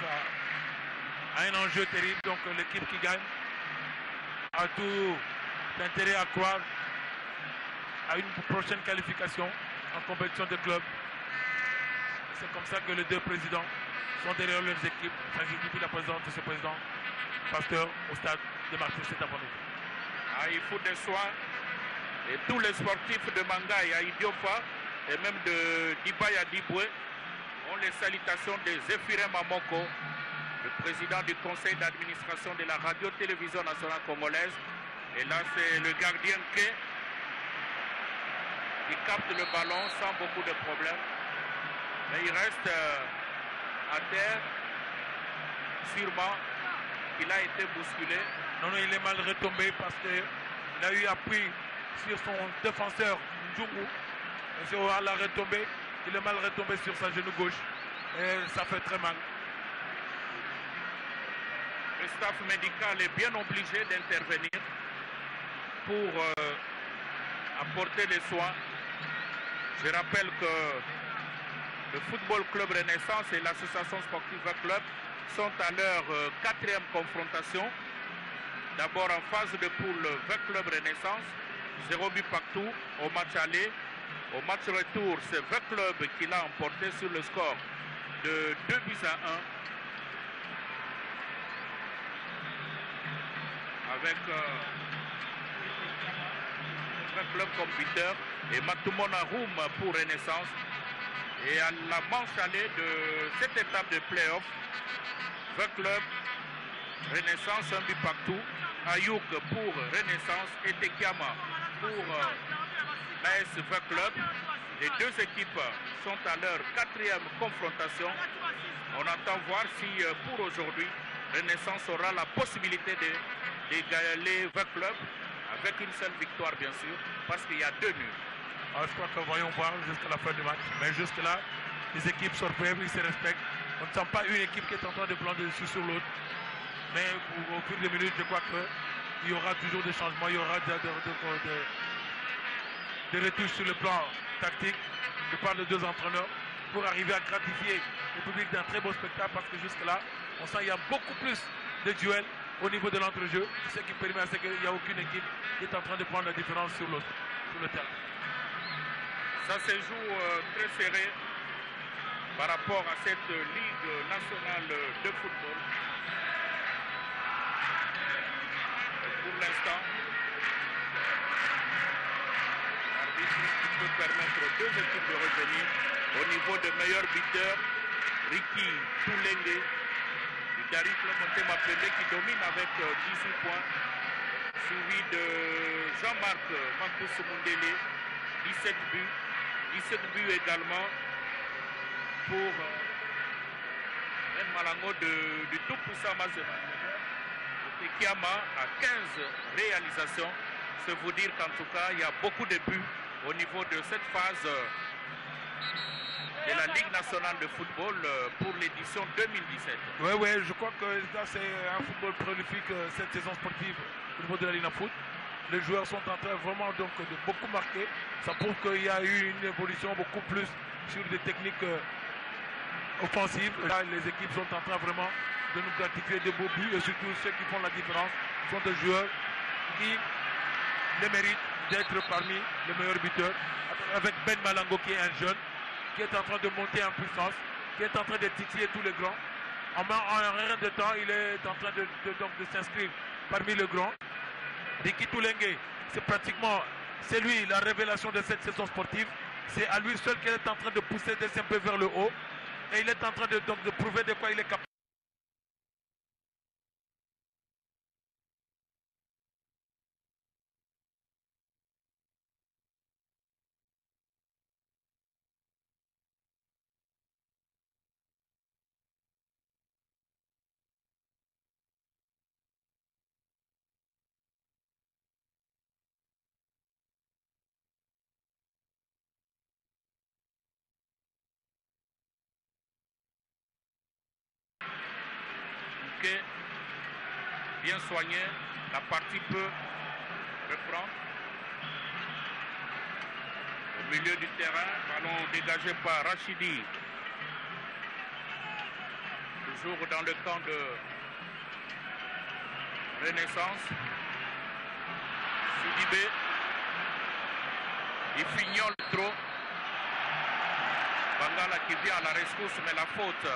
à un enjeu terrible. Donc l'équipe qui gagne a tout intérêt à croire à une prochaine qualification en compétition de club. C'est comme ça que les deux présidents sont derrière leurs équipes. Ça signifie la présence de ce président Pasteur au stade de Marseille cet après-midi. Il faut des soins. Et tous les sportifs de Mangaï à Idiofa et même de Dibaya Diboué ont les salutations des Zéphirins Mamoko, le président du conseil d'administration de la radio-télévision nationale congolaise. Et là, c'est le gardien qui capte le ballon sans beaucoup de problèmes. Mais il reste à terre, sûrement qu'il a été bousculé. Non, il est mal retombé parce qu'il a eu appui sur son défenseur Ndjungu. Et sur la retombée, il est mal retombé sur sa genou gauche. Et ça fait très mal. Le staff médical est bien obligé d'intervenir pour apporter les soins. Je rappelle que le Football Club Renaissance et l'association sportive Club sont à leur 4e confrontation. D'abord en phase de poule Club Renaissance, 0 but partout au match aller. Au match retour, c'est Club qui l'a emporté sur le score de 2 buts à 1. Avec Club comme buteur et Matumona Roum pour Renaissance. Et à la manche allée de cette étape de play-off, Club, Renaissance, un but partout. Ayouk pour Renaissance et Tekiama pour l'AS Club. Les deux équipes sont à leur 4e confrontation. On attend voir si pour aujourd'hui, Renaissance aura la possibilité d'égaler Club avec une seule victoire bien sûr, parce qu'il y a 2 nuls. Je crois que voyons voir jusqu'à la fin du match. Mais jusque-là, les équipes sont faibles, ils se respectent. On ne sent pas une équipe qui est en train de prendre dessus sur l'autre. Mais au fil des minutes, je crois qu'il y aura toujours des changements, il y aura des retouches sur le plan tactique de part de deux entraîneurs pour arriver à gratifier le public d'un très beau spectacle parce que jusque-là, on sent qu'il y a beaucoup plus de duels au niveau de l'entrejeu, ce qui permet à ce qu'il n'y a aucune équipe qui est en train de prendre la différence sur le terrain. Ça se joue très serré par rapport à cette Ligue nationale de football. Pour l'instant, l'arbitre peut permettre aux deux équipes de revenir. Au niveau de meilleur buteur, Ricky Toulenge du Darif Montema Pele qui domine avec 18 points, suivi de Jean-Marc Mankous Mundele, 17 buts. 17 buts également pour Ben Malango du Tout-Poussa Mazema. Tekiama a 15 réalisations. C'est vous dire qu'en tout cas, il y a beaucoup de buts au niveau de cette phase de la Ligue nationale de football pour l'édition 2017. Oui, je crois que là, c'est un football prolifique cette saison sportive au niveau de la Ligue de foot. Les joueurs sont en train vraiment donc de beaucoup marquer. Ça prouve qu'il y a eu une évolution beaucoup plus sur des techniques offensives. Là, les équipes sont en train vraiment de nous gratifier de beaux buts et surtout ceux qui font la différence sont des joueurs qui le méritent d'être parmi les meilleurs buteurs. Avec Ben Malango qui est un jeune, qui est en train de monter en puissance, qui est en train de titiller tous les grands. En rien de temps, il est en train de s'inscrire parmi le grand. Ricky Toulengue, c'est lui la révélation de cette saison sportive. C'est à lui seul qu'il est en train de pousser un peu vers le haut. Et il est en train de prouver de quoi il est capable. Bien soigné, la partie peut reprendre. Au milieu du terrain, ballon dégagé par Rachidi. Toujours dans le camp de Renaissance. Sidibé. Il fignole trop. Bangala qui vient à la rescousse, mais la faute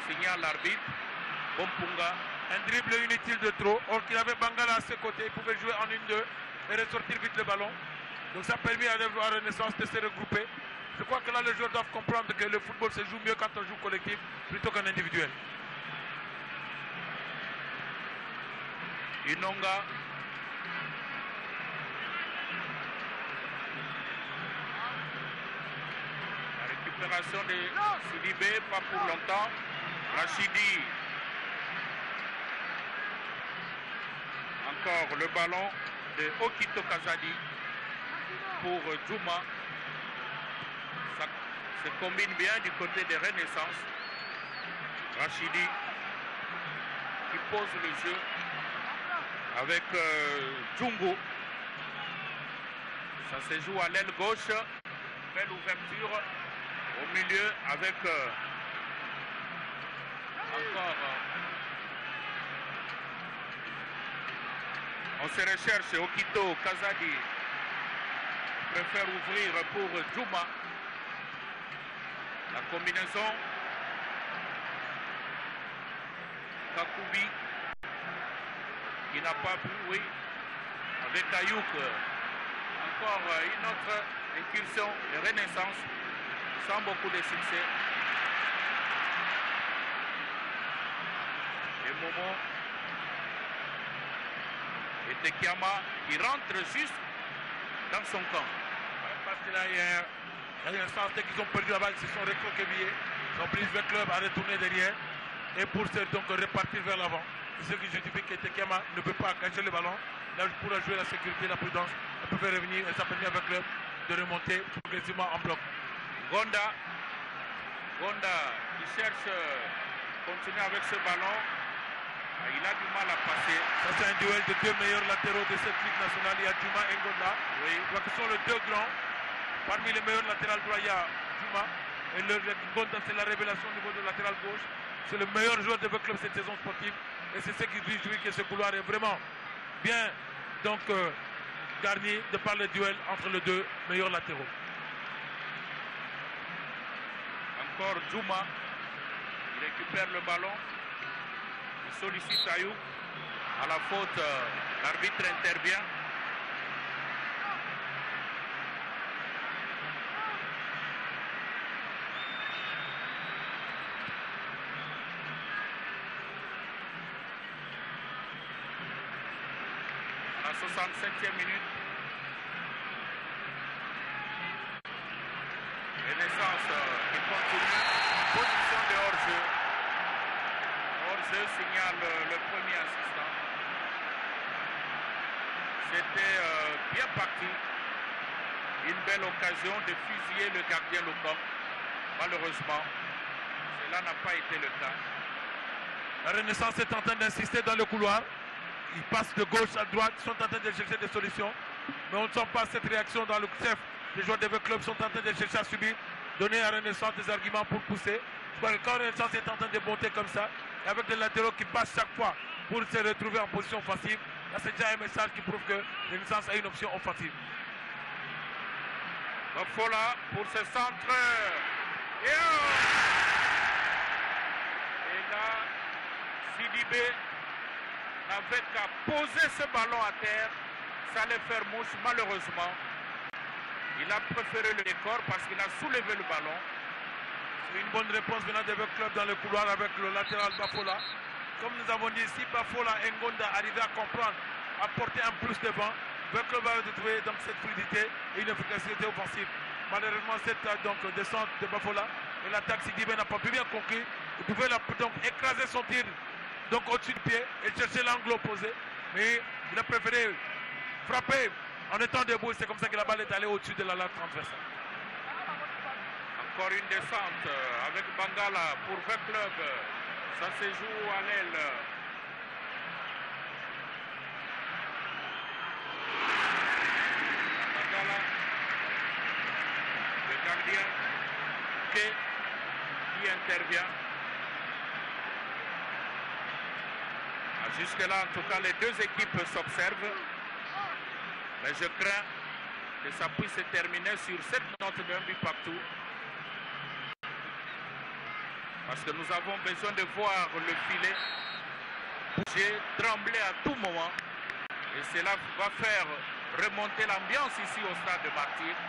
signale l'arbitre. Bompunga. Un dribble inutile de trop. Or qu'il avait Bangala à ses côtés, il pouvait jouer en 1-2 et ressortir vite le ballon. Donc ça a permis à Renaissance de se regrouper. Je crois que là les joueurs doivent comprendre que le football se joue mieux quand on joue collectif plutôt qu'en individuel. Inonga. La récupération de Sidibé, pas pour longtemps. Rachidi. Encore le ballon de Okito Kazadi pour Djouma. Ça se combine bien du côté des Renaissances. Rachidi qui pose le jeu avec Djungo. Ça se joue à l'aile gauche. Belle ouverture au milieu avec encore... on se recherche Okito Kazadi. Préfère ouvrir pour Djouma. La combinaison. Kakoubi qui n'a pas pu, oui, avec Ayouk. Encore une autre incursion de Renaissance sans beaucoup de succès. Et Momo et Tekiama qui rentre juste dans son camp. Parce que là, il y a un sens qu'ils ont perdu la balle, ils se sont récoquevillés. Ils ont pris le club à retourner derrière et pour donc repartir vers l'avant. C'est ce qui justifie que Tekiama ne peut pas cacher le ballon. Là, pour jouer la sécurité, la prudence, elle peut faire revenir et ça permet avec le club de remonter progressivement en bloc. Gonda qui cherche continuer avec ce ballon. Il a du mal à passer. Ça, c'est un duel de deux meilleurs latéraux de cette ligue nationale. Il y a Djouma et Gonda. Oui. Donc, ce sont les deux grands. Parmi les meilleurs latérales droits, il y a Djouma. Et Gonda, c'est la révélation au niveau de latéral gauche. C'est le meilleur joueur de votre club cette saison sportive. Et c'est ce qui réjouit que ce couloir est vraiment bien garni de par le duel entre les deux meilleurs latéraux. Encore Djouma. Il récupère le ballon. Il sollicite Ayouk. À la faute, l'arbitre intervient. À la 67e minute. Renaissance qui continue. Position de hors-jeu. Hors-jeu signale le premier assistant. C'était bien parti. Une belle occasion de fusiller le gardien Locom. Malheureusement, cela n'a pas été le cas. La Renaissance est en train d'insister dans le couloir. Ils passent de gauche à droite, ils sont en train de chercher des solutions. Mais on ne sent pas cette réaction dans le chef. Les joueurs des clubs sont en train de chercher à subir, donner à Renaissance des arguments pour pousser. Je crois que quand Renaissance est en train de monter comme ça, et avec des latéraux qui passent chaque fois pour se retrouver en position offensive, là c'est déjà un message qui prouve que Renaissance a une option offensive. Fola pour ce centre. Et là, Sidibé n'avait qu'à poser ce ballon à terre, ça allait faire mouche. Malheureusement, il a préféré le décor parce qu'il a soulevé le ballon. C'est une bonne réponse venant de votre club dans le couloir avec le latéral Bafola. Comme nous avons dit, si Bafola et Ngonda arrivaient à comprendre, à porter un plus devant, votre club va retrouver donc cette fluidité et une efficacité offensive. Malheureusement, cette descente de Bafola et l'attaque Sidibé n'a pas pu bien conclure. Il pouvait donc écraser son tir donc au-dessus du pied et chercher l'angle opposé. Mais il a préféré frapper en étant debout. C'est comme ça que la balle est allée au-dessus de la ligne transversale. Encore une descente avec Bangala pour le club. Ça se joue à l'aile. Bangala, le gardien qui intervient. Jusque-là, en tout cas, les deux équipes s'observent. Mais je crains que ça puisse se terminer sur cette note d'un but partout. Parce que nous avons besoin de voir le filet bouger, trembler à tout moment. Et cela va faire remonter l'ambiance ici au stade de Martyrs.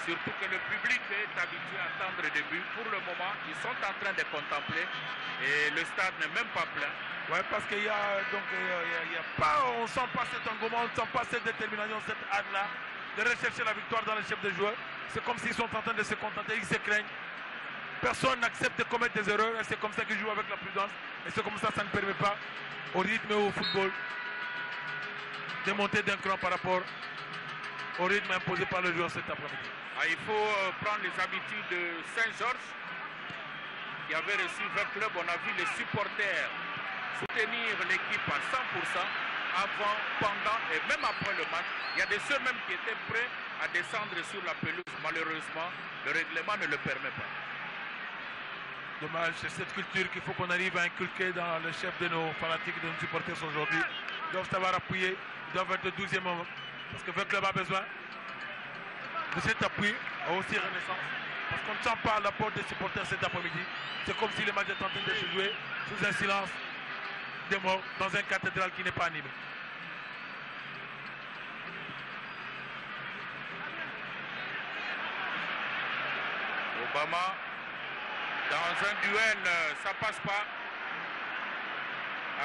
Surtout que le public est habitué à attendre des buts. Pour le moment, ils sont en train de contempler. Et le stade n'est même pas plein. Oui, parce qu'il y a donc pas, on ne sent pas cet engouement, on ne sent pas cette détermination, cette hâte-là de rechercher la victoire dans les chefs de joueurs. C'est comme s'ils sont en train de se contenter, ils se craignent. Personne n'accepte de commettre des erreurs et c'est comme ça qu'ils jouent avec la prudence. Et c'est comme ça ne permet pas au rythme et au football de monter d'un cran par rapport au rythme imposé par le joueur cet après-midi. Il faut prendre les habitudes de Saint-Georges qui avait reçu 20 clubs. On a vu les supporters soutenir l'équipe à 100% avant, pendant et même après le match. Il y a de ceux même qui étaient prêts à descendre sur la pelouse. Malheureusement, le règlement ne le permet pas. Dommage, c'est cette culture qu'il faut qu'on arrive à inculquer dans le chef de nos fanatiques, de nos supporters aujourd'hui. Ils doivent savoir appuyer, ils doivent être le 12e moment. Parce que le club a besoin de cet appui, aussi renaissance. Parce qu'on ne sent pas l'apport des supporters cet après-midi. C'est comme si le match est en train de se jouer sous un silence de mort dans un cathédrale qui n'est pas animé. Obama, dans un duel, ça passe pas.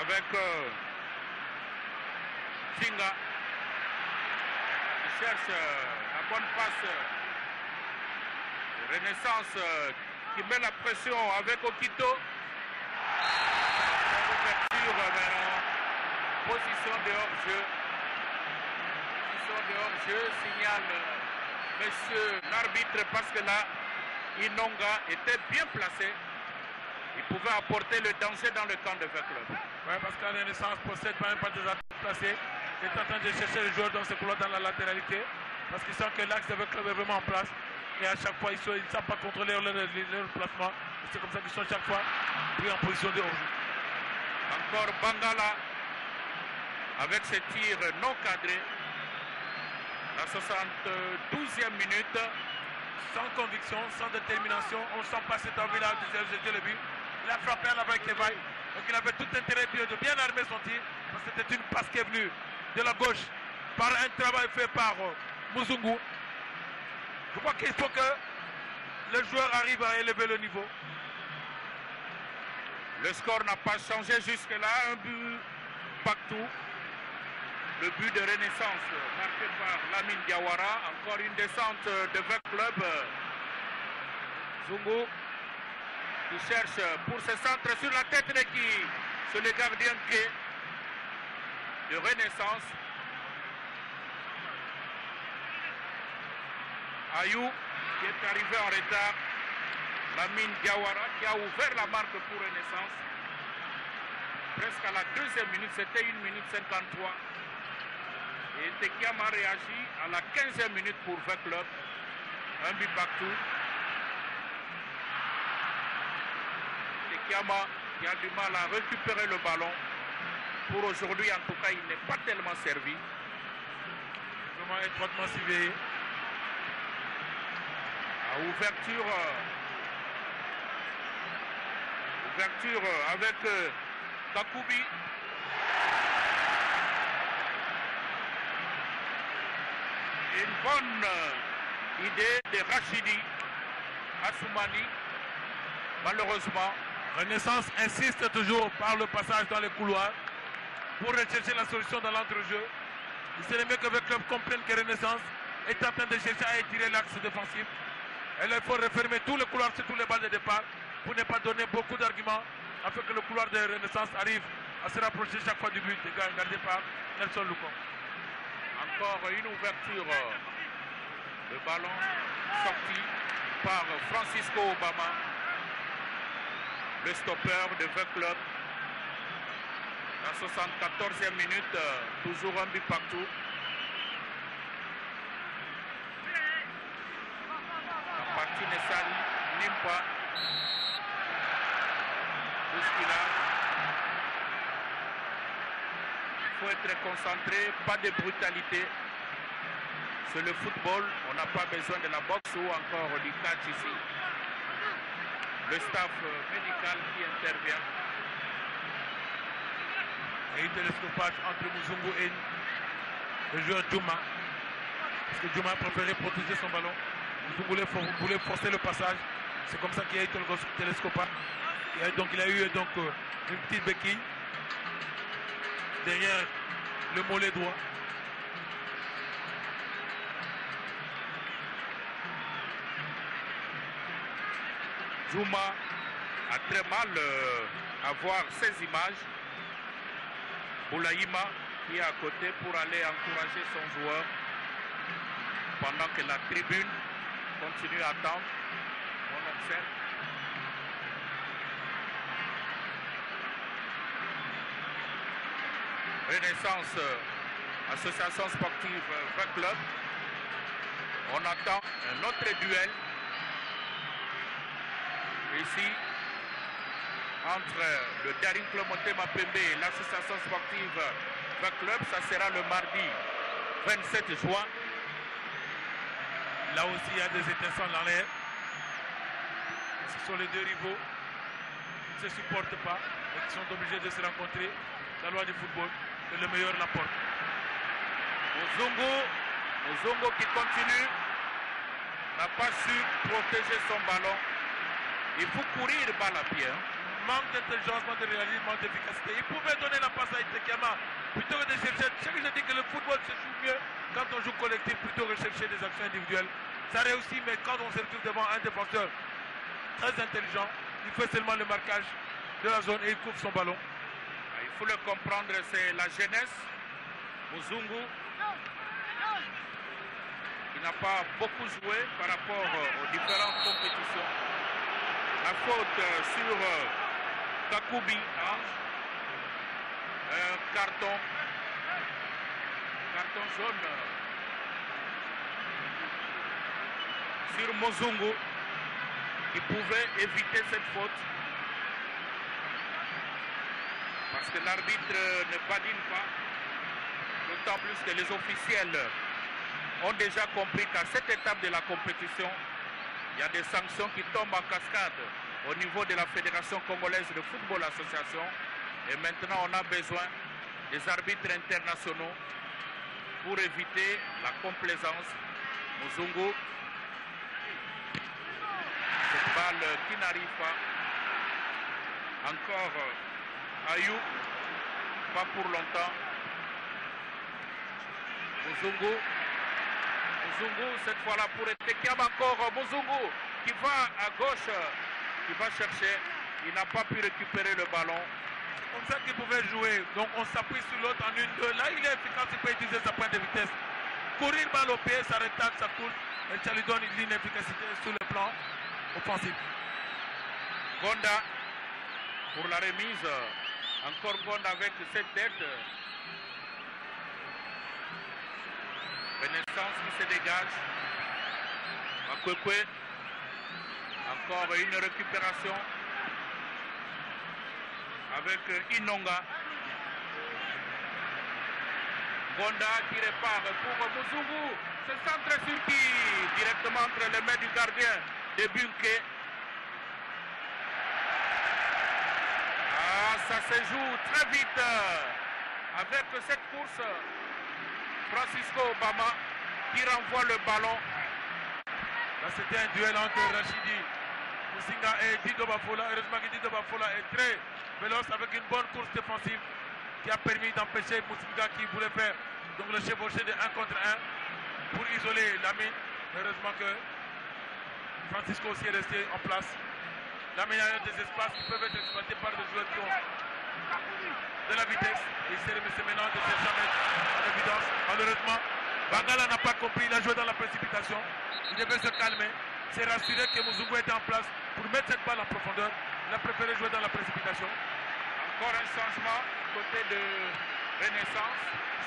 Avec Singa, qui cherche la bonne passe. Renaissance qui met la pression avec Okito. Position de hors-jeu. Position de hors-jeu signale monsieur l'arbitre parce que là, Inonga était bien placé. Il pouvait apporter le danger dans le camp de votre club. Oui, parce que la Renaissance possède pas des attaques placées. Il est en train de chercher les joueurs dans ce couloir dans la latéralité. Parce qu'il sent que l'axe de votre club est vraiment en place. Et à chaque fois, ils ne savent pas contrôler leur placement. C'est comme ça qu'ils sont chaque fois pris en position de hors-jeu. Encore Bangala avec ses tirs non cadrés. La 72e minute. Sans conviction, sans détermination, on ne sent pas cet envie-là de jeter le but. Il a frappé à l'avant avec Tevaille. Donc il avait tout intérêt de bien armer son tir. Parce que c'était une passe qui est venue de la gauche par un travail fait par Muzungu. Je crois qu'il faut que le joueur arrive à élever le niveau. Le score n'a pas changé jusque-là. Un but partout. Le but de Renaissance marqué par Lamine Diawara. Encore une descente de 20 clubs. Zungu qui cherche pour ce centre sur la tête de qui? C'est le gardien de Renaissance. Ayou qui est arrivé en retard. Lamine Diawara qui a ouvert la marque pour Renaissance. Presque à la 2e minute, c'était 1 minute 53. Et Tekiam a réagi à la 15e minute pour 20 clubs. Un but partout. Tekiama qui a du mal à récupérer le ballon. Pour aujourd'hui, en tout cas, il n'est pas tellement servi. Vraiment étroitement ciblé. À ouverture avec Kakoubi. Une bonne idée de Rachidi Assoumani. Malheureusement, Renaissance insiste toujours par le passage dans les couloirs pour rechercher la solution dans l'entrejeu. Il serait mieux que le club comprenne que Renaissance est en train de chercher à étirer l'axe défensif. Et là, il faut refermer tous les couloirs sur tous les balles de départ pour ne pas donner beaucoup d'arguments afin que le couloir de Renaissance arrive à se rapprocher chaque fois du but gardé par Nelson Loucon. Encore une ouverture. Le ballon sorti par Francisco Obama, le stopper de V Club. La 74e minute, toujours un but partout. La partie ne s'anime pas. Bousculade. Il faut être concentré, pas de brutalité. C'est le football, on n'a pas besoin de la boxe ou encore du catch ici. Le staff médical qui intervient. Et il télescopage entre Muzungu et le joueur Djouma. Parce que Djouma a préféré protéger son ballon. Muzungu voulait forcer le passage. C'est comme ça qu'il y a eu le télescopage. Et donc il a eu une petite béquille derrière le mollet droit. Djouma a très mal à voir ces images. Boulaïma qui est à côté pour aller encourager son joueur pendant que la tribune continue à attendre. On observe. Renaissance, association sportive V Club. On attend un autre duel ici entre le Daring Club Motema Pembe et l'association sportive V Club. Ça sera le mardi 27 juin. Là aussi, il y a des étincelles dans l'air. Ce sont les deux rivaux qui ne se supportent pas et qui sont obligés de se rencontrer. La loi du football, que le meilleur l'emporte. Muzungu qui continue, n'a pas su protéger son ballon. Il faut courir balle à pied. Manque d'intelligence, manque de réalisme, manque d'efficacité. Il pouvait donner la passe à Itekama plutôt que de chercher. Je dis que le football se joue mieux quand on joue collectif plutôt que de chercher des actions individuelles. Ça réussit, mais quand on se retrouve devant un défenseur très intelligent, il fait seulement le marquage de la zone et il couvre son ballon. Il faut le comprendre, c'est la jeunesse. Muzungu, qui n'a pas beaucoup joué par rapport aux différentes compétitions. La faute sur Kakoubi, un carton jaune sur Muzungu qui pouvait éviter cette faute parce que l'arbitre ne badine pas, d'autant plus que les officiels ont déjà compris qu'à cette étape de la compétition, il y a des sanctions qui tombent en cascade au niveau de la Fédération congolaise de football association. Et maintenant, on a besoin des arbitres internationaux pour éviter la complaisance. Muzungu, cette balle qui n'arrive pas. Encore Ayou, pas pour longtemps. Muzungu, cette fois-là pour Etekiam encore. Muzungu qui va à gauche, qui va chercher. Il n'a pas pu récupérer le ballon. Comme ça qu'il pouvait jouer. Donc on s'appuie sur l'autre en 1-2. Là, il est efficace, il peut utiliser sa pointe de vitesse. Courir balle au pied, ça retarde, ça coule. Et ça lui donne une efficacité sur le plan offensif. Gonda pour la remise. Encore Gonda avec cette tête. Renaissance qui se dégage. Makwekwe. Encore une récupération avec Inonga. Gonda qui repart pour Muzungu. Ce centre sur qui directement entre les mains du gardien de Bunke. ça se joue très vite avec cette course. Francisco Obama qui renvoie le ballon. Là, c'était un duel entre Rachidi Musinga et Dido Bafola. Heureusement que Dido Bafola est très véloce avec une bonne course défensive qui a permis d'empêcher Musinga qui voulait faire donc le chevauché de 1 contre 1 pour isoler Lamine. Heureusement que Francisco aussi est resté en place. Lamine a des espaces qui peuvent être exploités par des joueurs qui ont de la vitesse. Et il s'est maintenant de chercher à mettre en évidence. Malheureusement, Bangala n'a pas compris, il a joué dans la précipitation. Il devait se calmer. C'est rassuré que Muzungu était en place pour mettre cette balle en profondeur. Il a préféré jouer dans la précipitation. Encore un changement côté de Renaissance.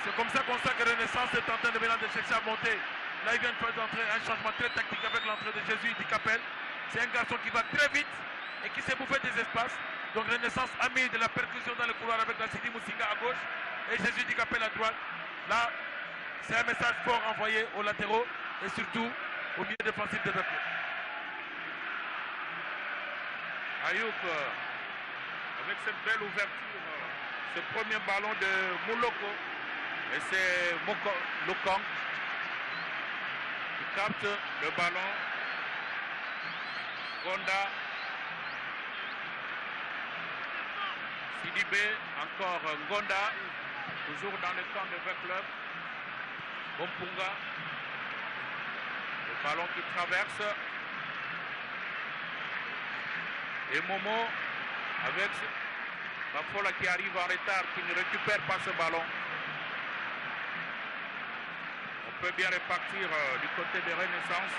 C'est comme ça qu'on sent que Renaissance est en train de maintenant de chercher à monter. Là, il vient de faire un changement très tactique avec l'entrée de Jésus Di Capel. C'est un garçon qui va très vite et qui s'est bouffé des espaces. Donc Renaissance a mis de la percussion dans le couloir avec la Sidi Musinga à gauche et Jésus Di Capel à droite. Là, c'est un message fort envoyé aux latéraux et surtout au milieu défensif de Beppo. Ayouk, avec cette belle ouverture, ce premier ballon de Mouloko, et c'est Lokong qui capte le ballon. Gonda, Sidibé, encore Gonda, toujours dans le camp de V-Club. Bompunga, le ballon qui traverse. Et Momo avec Bafola qui arrive en retard, qui ne récupère pas ce ballon. On peut bien repartir du côté de Renaissance.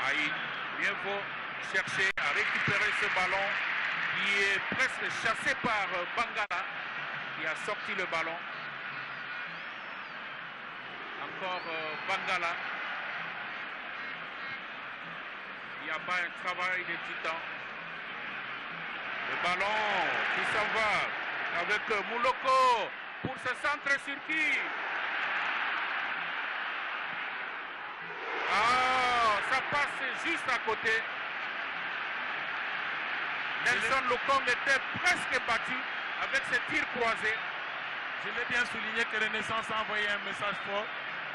Aïe, bien vaut chercher à récupérer ce ballon qui est presque chassé par Bangala qui a sorti le ballon. Encore Bangala. Il n'y a pas un travail de titan. Le ballon qui s'en va avec Mouloko pour ce centre sur qui? Ah, ça passe juste à côté. Nelson Lokong était presque battu avec ses tirs croisés. Je l'ai bien souligné que Renaissance a envoyé un message fort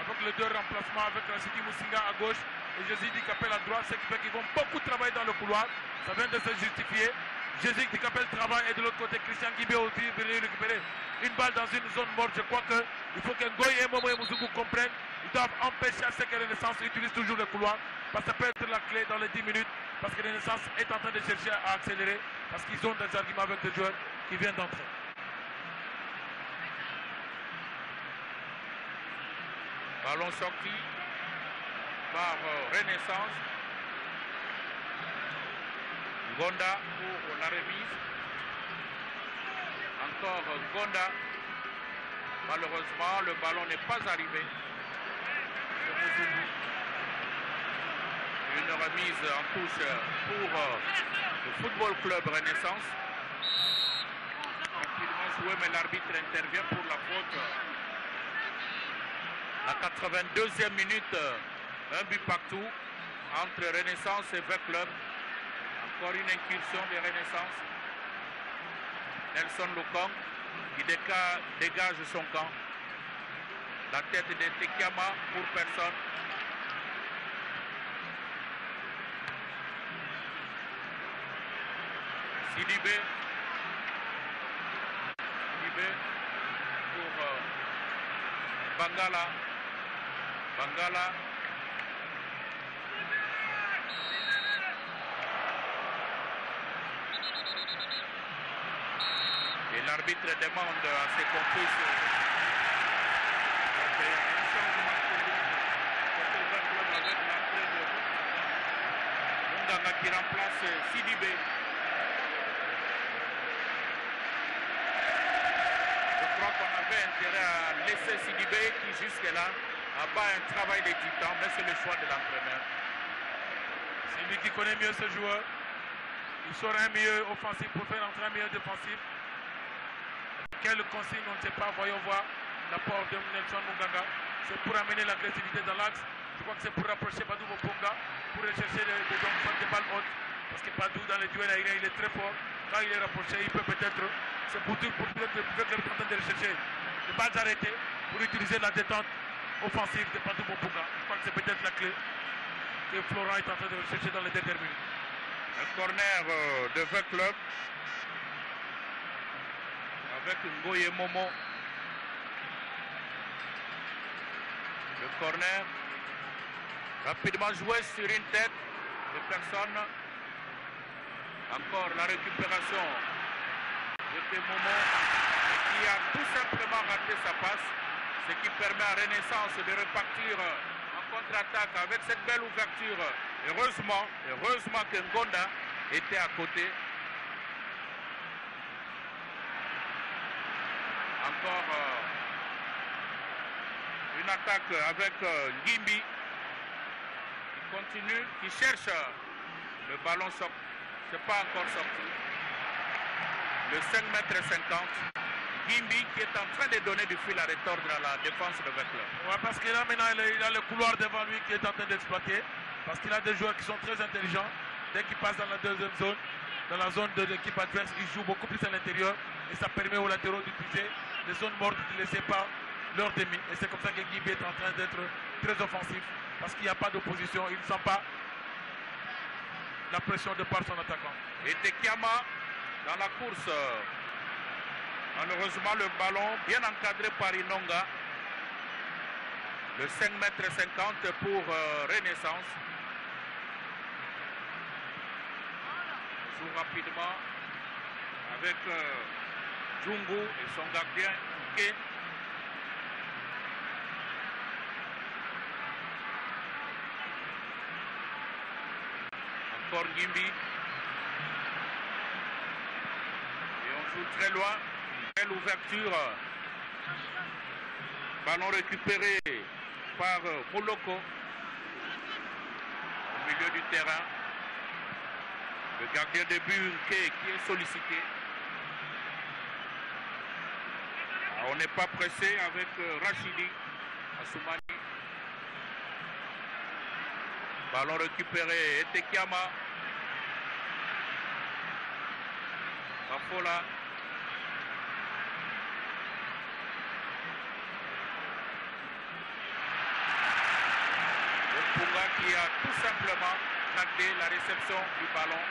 avec les deux remplacements avec Rachidi Musinga à gauche et Jésus Di Capel à droite, ce qui fait qu'ils vont beaucoup travailler dans le couloir. Ça vient de se justifier. Jésus Di Capel travaille et de l'autre côté, Christian Guibé aussi venir récupérer une balle dans une zone morte. Je crois qu'il faut que Ngoy et Momo et Muzungu comprennent. Ils doivent empêcher à ce que Renaissance utilise toujours le couloir parce que ça peut être la clé dans les 10 minutes parce que Renaissance est en train de chercher à accélérer parce qu'ils ont des arguments avec des joueurs qui viennent d'entrer. Ballon sorti par Renaissance. Gonda pour la remise. Encore Gonda. Malheureusement, le ballon n'est pas arrivé. Une remise en touche pour le Football Club Renaissance. Rapidement joué, mais l'arbitre intervient pour la faute. À 82e minute, un but partout entre Renaissance et V-Club. Encore une incursion de Renaissance. Nelson Lokong qui dégage son camp. La tête de Tekiama pour personne. Sidibé. Sidibé pour Bangala. Bangala. Et l'arbitre demande à ses complices un changement côté V-Club avec l'entrée de Munganga qui remplace Sidibé. Je crois qu'on avait intérêt à laisser Sidibé qui jusque-là a pas un travail de titan, mais c'est le choix de l'entraîneur. C'est lui qui connaît mieux ce joueur. Il sera un milieu offensif pour faire entrer un milieu défensif. Quelle consigne, on ne sait pas. Voyons voir l'apport de Nelson Munganga. C'est pour amener l'agressivité dans l'axe Je crois que c'est pour rapprocher Badou Moponga, pour rechercher des balles hautes. Parce que Badou, dans les duels aériens, il est très fort. Quand il est rapproché, il peut peut-être. C'est pour peut-être le en train de rechercher les balles arrêtées pour utiliser la détente offensive de Badou Moponga. Je crois que c'est peut-être la clé que Florent est en train de rechercher dans les dernières minutes. Un corner de V Club avec Ngoye Momo. Le corner rapidement joué sur une tête de personne. Encore la récupération de Momo qui a tout simplement raté sa passe, ce qui permet à Renaissance de repartir en contre-attaque avec cette belle ouverture. Heureusement que Ngonda était à côté. Encore une attaque avec Ngimbi qui continue, qui cherche le ballon. C'est pas encore sorti. Le 5,50 m. Ngimbi qui est en train de donner du fil à retordre à la défense de Vecleur. Ouais, parce que là maintenant il a le couloir devant lui qui est en train d'exploiter. Parce qu'il a des joueurs qui sont très intelligents. Dès qu'ils passent dans la deuxième zone, dans la zone de l'équipe adverse, ils jouent beaucoup plus à l'intérieur. Et ça permet aux latéraux d'utiliser les zones mortes de laisser pas leur demi. Et c'est comme ça que Ngimbi est en train d'être très offensif. Parce qu'il n'y a pas d'opposition. Il ne sent pas la pression de par son attaquant. Et Tekiama dans la course. Malheureusement, le ballon bien encadré par Inonga. Le 5,50 m pour Renaissance. On joue rapidement avec Djungu et son gardien Touquet. Encore Ngimbi. Et on joue très loin. Belle ouverture. Ballon récupéré par Moloko au milieu du terrain. Le gardien de but qui est sollicité. On n'est pas pressé avec Rachidi Assoumani. Ballon récupéré, Etekiama. Bafola. Punga qui a tout simplement raté la réception du ballon.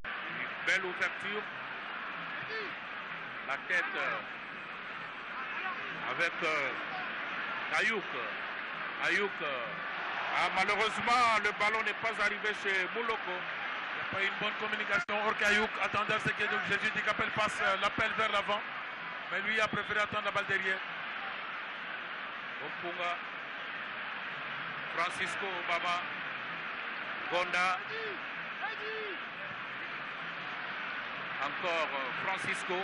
Une belle ouverture. La tête avec Ayouk. Ayouk. Malheureusement, le ballon n'est pas arrivé chez Mouloko. Il n'y a pas eu une bonne communication. Or qu'Ayouk attendait ce que Jésus dit qu'appelle passe l'appel vers l'avant. Mais lui a préféré attendre la balle derrière. Opunga, Francisco Obama, Gonda, encore Francisco,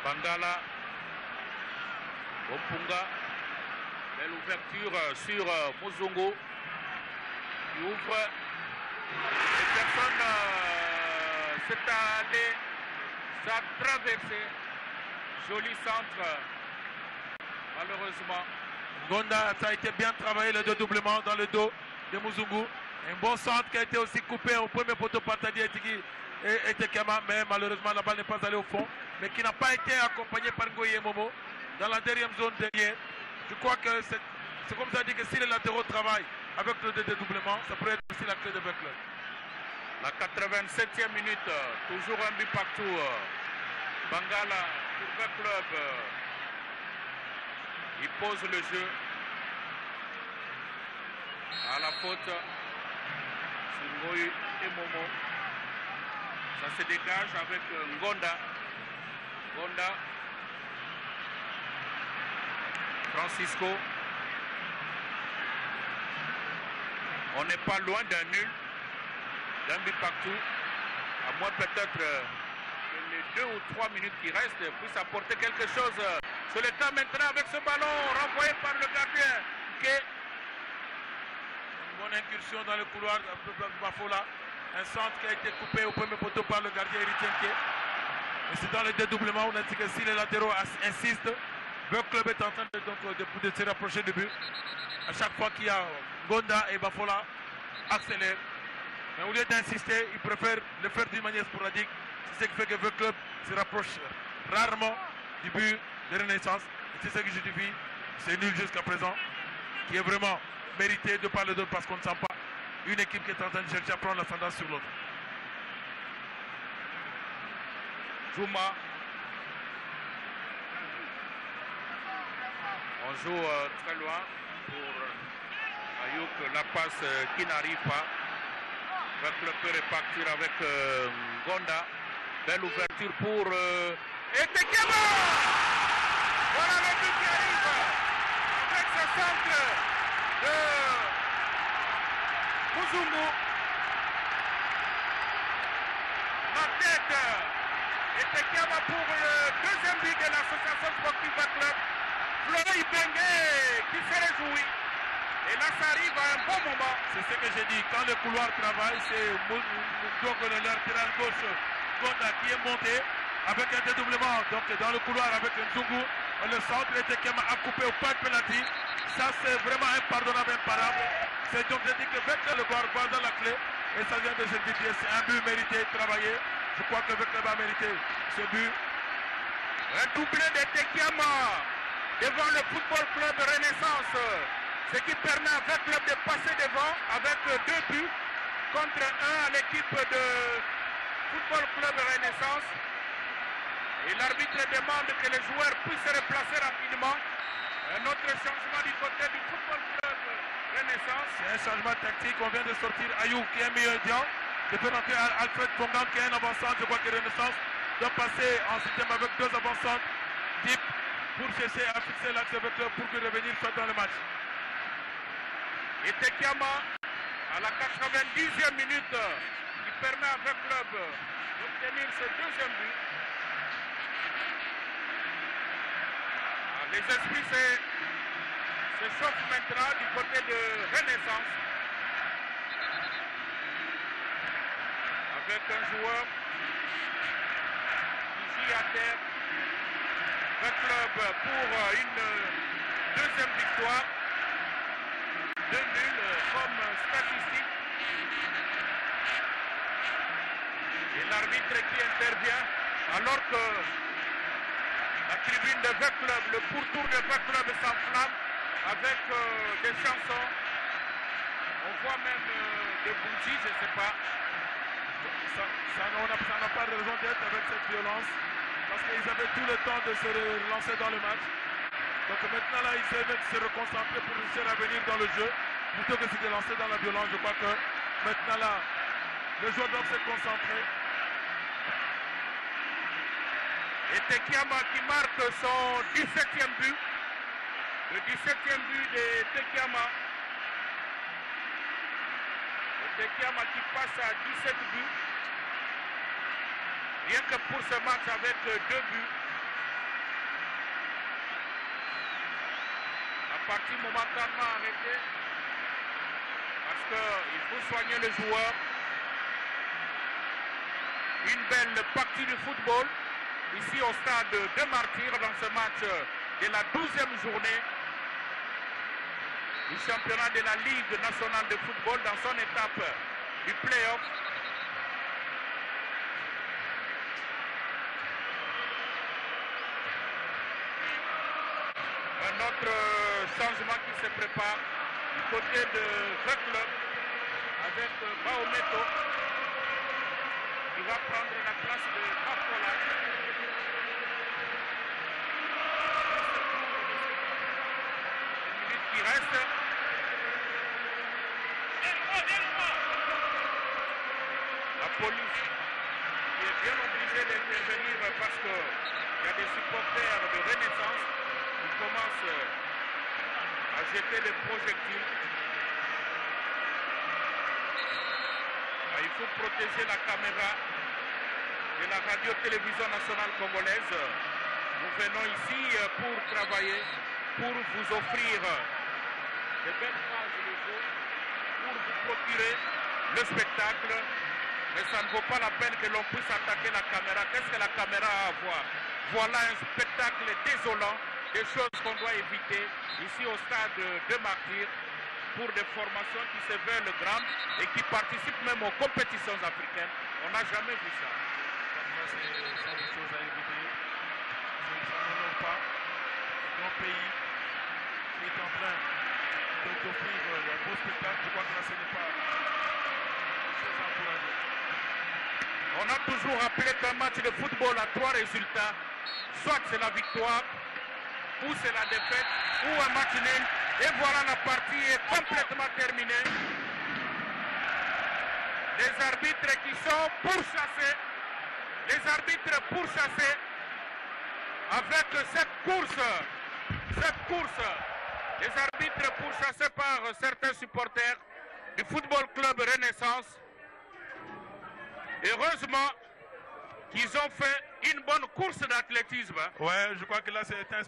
Bangala, Opunga, belle ouverture sur Muzungu, qui ouvre. Les personnes s'est allé, ça a traversé. Joli centre. Malheureusement. Gonda, ça a été bien travaillé le dédoublement dans le dos de Muzungu. Un bon centre qui a été aussi coupé au premier poteau par Tadi et Tekama, mais malheureusement la balle n'est pas allée au fond, mais qui n'a pas été accompagné par Ngoye Momo dans la deuxième zone derrière. Je crois que c'est comme ça dit que si les latéraux travaillent avec le dédoublement, ça pourrait être aussi la clé de Vecleur. La 87e minute, toujours un but partout. Bangala pour Vecleur. Il pose le jeu. À la faute sur Ngoye et Momo. Ça se dégage avec Ngonda. Ngonda. Francisco. On n'est pas loin d'un nul, d'un but partout, à moins peut-être que les 2 ou 3 minutes qui restent puissent apporter quelque chose. C'est le temps maintenant avec ce ballon renvoyé par le gardien. Bonne incursion dans le couloir de Bafola. Un centre qui a été coupé au premier poteau par le gardien Eritienke. Et c'est dans le dédoublement où on a dit que si les latéraux insistent, le club est en train de se rapprocher du but. À chaque fois qu'il y a Gonda et Bafola accélèrent. Mais au lieu d'insister, ils préfèrent le faire d'une manière sporadique. C'est ce qui fait que le club se rapproche rarement du but de Renaissance. Et c'est ce qui justifie, c'est nul jusqu'à présent, qui est vraiment mérité de parler d'autre parce qu'on ne sent pas une équipe qui est en train de chercher à prendre l'ascendance sur l'autre. Juma. On joue très loin pour Ayouk, la passe qui n'arrive pas. Le club peut repartir avec Gonda. Belle ouverture pour Etekiama. Voilà le but qui arrive avec ce centre de Muzungu. La tête. Etekiama pour le deuxième but de l'association sportive club. Florent Ibenge qui se réjouit. Et là, ça arrive à un bon moment. C'est ce que j'ai dit. Quand le couloir travaille, c'est donc le latéral gauche Gonda qui est monté avec un dédoublement. Donc dans le couloir avec Nzungu. Le centre était a coupé au pas de penalty. Ça, c'est vraiment impardonnable, imparable. C'est donc j'ai dit que Vector le va dans la clé. Et ça vient de se dire c'est un but mérité, travaillé. Je crois que Vector va mériter ce but. Un doublé de Tekiama devant le Football Club Renaissance. Ce qui permet à Vector Club de passer devant avec 2 buts contre 1 à l'équipe de Football Club Renaissance. Et l'arbitre demande que les joueurs puissent se replacer rapidement. Un autre changement du côté du Football Club Renaissance. C'est un changement tactique. On vient de sortir Ayou qui est meilleur diant. De faire entrer Alfred Pongan qui est un avançant. Je crois que Renaissance doit passer en système avec 2 avançants deep pour chercher à fixer l'axe avec eux pour que revenir soit dans le match. Et Tekiama à la 90e minute qui permet avec le club d'obtenir ce deuxième but. Les esprits se chauffent maintenant du côté de Renaissance. Avec un joueur qui gît à terre. Le club pour une deuxième victoire. 2 nuls comme statistique. Et l'arbitre qui intervient alors que la tribune de Vec Club, le pourtour de Vec Club s'enflamme avec des chansons. On voit même des bougies, je ne sais pas. Ça n'a pas de raison d'être avec cette violence parce qu'ils avaient tout le temps de se relancer dans le match. Donc maintenant là, ils essaient de se reconcentrer pour réussir à venir dans le jeu plutôt que de se lancer dans la violence. Je crois que maintenant là, les joueurs doivent se concentrer. Et Tekiama qui marque son 17e but. Le 17e but de Tekiama. Tekiama qui passe à 17 buts. Rien que pour ce match avec 2 buts. À partir du moment calmement arrêté. Parce qu'il faut soigner le joueur. Une belle partie du football. Ici au stade de Martyrs dans ce match de la 12e journée du championnat de la Ligue nationale de football dans son étape du play-off. Un autre changement qui se prépare du côté de Vec Club avec Baometo qui va prendre la place de Bafola. Qui reste. La police qui est bien obligée d'intervenir parce qu'il y a des supporters de Renaissance qui commencent à jeter des projectiles. Il faut protéger la caméra de la radio-télévision nationale congolaise. Nous venons ici pour travailler, pour vous offrir de belles phases de jeu pour vous procurer le spectacle. Mais ça ne vaut pas la peine que l'on puisse attaquer la caméra. Qu'est-ce que la caméra a à voir? Voilà un spectacle désolant, des choses qu'on doit éviter ici au stade de Martyrs pour des formations qui se veulent grandes et qui participent même aux compétitions africaines. On n'a jamais vu ça. Ça, c'est des choses à éviter. Ça n'honore pas un grand pays qui est en train d'offrir un beau spectacle. Je crois que là, ce n'est pas une chose à encourager. On a toujours rappelé qu'un match de football a 3 résultats. Soit c'est la victoire, ou c'est la défaite, ou un match nul. Et voilà, la partie est complètement terminée. Les arbitres qui sont pourchassés. Les arbitres pourchassés avec cette course. Les arbitres pourchassés par certains supporters du Football Club Renaissance. Heureusement qu'ils ont fait une bonne course d'athlétisme. Ouais, je crois que là, c'est un